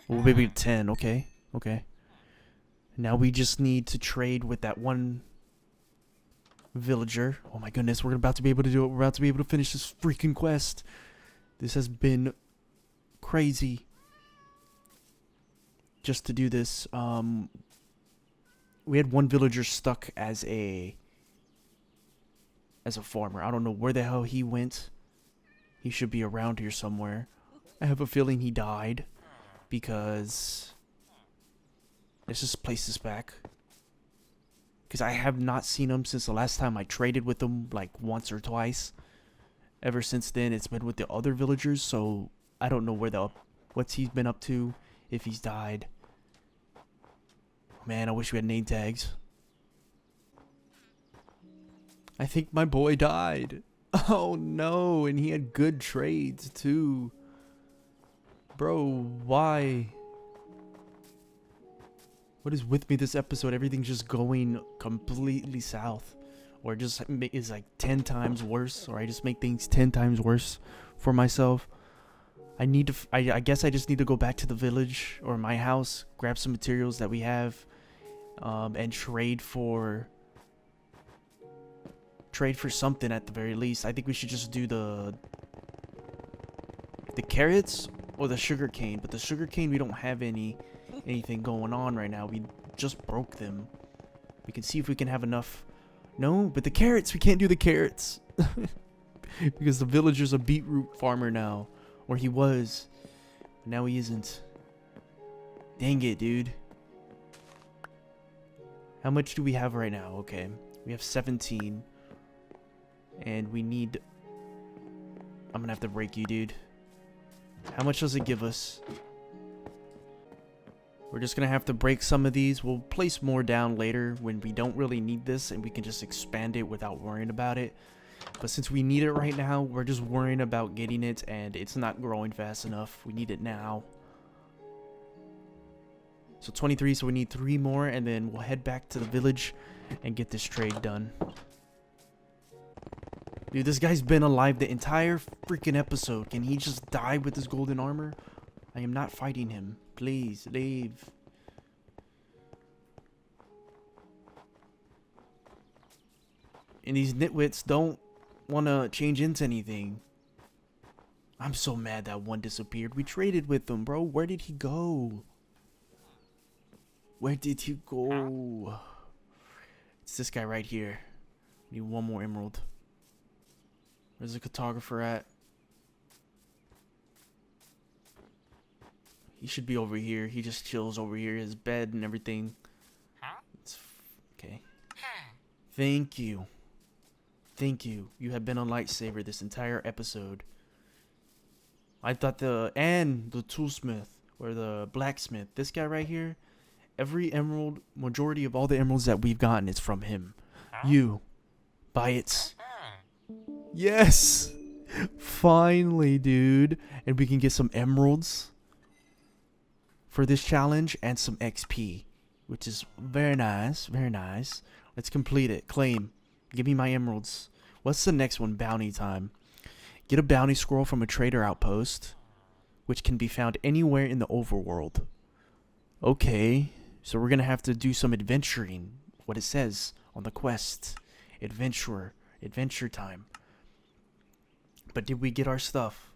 [SPEAKER 1] We'll be able to get 10. Okay. Okay. Now we just need to trade with that one villager. Oh my goodness, we're about to be able to do it. We're about to be able to finish this freaking quest. This has been crazy. Just to do this. We had one villager stuck as a farmer. I don't know where the hell he went. He should be around here somewhere. I have a feeling he died because let's just place this back. Because I have not seen him since the last time I traded with him, like once or twice. Ever since then, it's been with the other villagers, so I don't know what's he's been up to, if he's died. Man, I wish we had name tags. I think my boy died. Oh no, and he had good trades too. Bro, why? What is with me this episode? Everything's just going completely south. Or just is like 10 times worse. Or I just make things 10 times worse for myself. I guess I just need to go back to the village or my house. Grab some materials that we have. And trade for something at the very least. I think we should just do the carrots or the sugar cane. But the sugar cane, we don't have anything going on right now. We just broke them. We can see if we can have enough. No, but the carrots, we can't do the carrots. Because the villager's a beetroot farmer now. Or he was. Now he isn't. Dang it, dude. How much do we have right now? Okay. We have 17. And we need... I'm gonna have to break you, dude. How much does it give us? We're just gonna have to break some of these. We'll place more down later when we don't really need this and we can just expand it without worrying about it. But since we need it right now, we're just worrying about getting it and it's not growing fast enough. We need it now. So 23, so we need 3 more and then we'll head back to the village and get this trade done. Dude, this guy's been alive the entire freaking episode. Can he just die with his golden armor? I am not fighting him. Please, leave. And these nitwits don't want to change into anything. I'm so mad that one disappeared. We traded with him, bro. Where did he go? Where did he go? It's this guy right here. Need 1 more emerald. Where's the cartographer at? He should be over here. He just chills over here. His bed and everything. It's okay. Thank you. Thank you. You have been a lightsaber this entire episode. I thought the toolsmith or the blacksmith, this guy right here, every emerald, majority of all the emeralds that we've gotten is from him. You. Buy it. Yes. Finally, dude. And we can get some emeralds for this challenge and some XP, which is very nice. Very nice. Let's complete it. Claim. Give me my emeralds. What's the next one? Bounty time. Get a bounty scroll from a trader outpost, which can be found anywhere in the overworld. Okay. So we're going to have to do some adventuring. What it says on the quest. Adventurer. Adventure time. But did we get our stuff?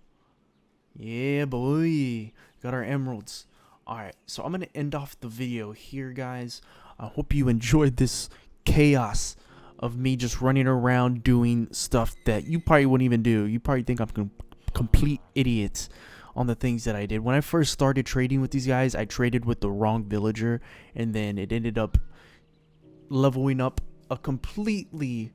[SPEAKER 1] Yeah, boy. Got our emeralds. Alright, so I'm going to end off the video here, guys. I hope you enjoyed this chaos of me just running around doing stuff that you probably wouldn't even do. You probably think I'm a complete idiot on the things that I did. When I first started trading with these guys, I traded with the wrong villager, and then it ended up leveling up a completely,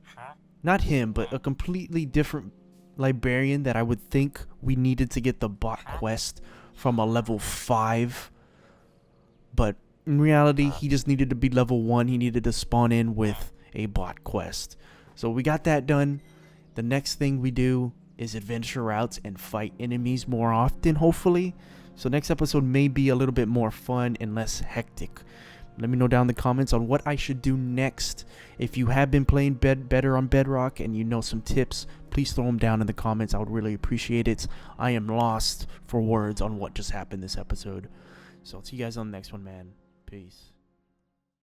[SPEAKER 1] not him, but a completely different librarian that I would think we needed to get the bot quest from a level 5. But in reality, he just needed to be level 1. He needed to spawn in with a bot quest. So we got that done. The next thing we do is adventure routes and fight enemies more often, hopefully. So next episode may be a little bit more fun and less hectic. Let me know down in the comments on what I should do next. If you have been playing better on Bedrock and you know some tips, please throw them down in the comments. I would really appreciate it. I am lost for words on what just happened this episode. So I'll see you guys on the next one, man. Peace.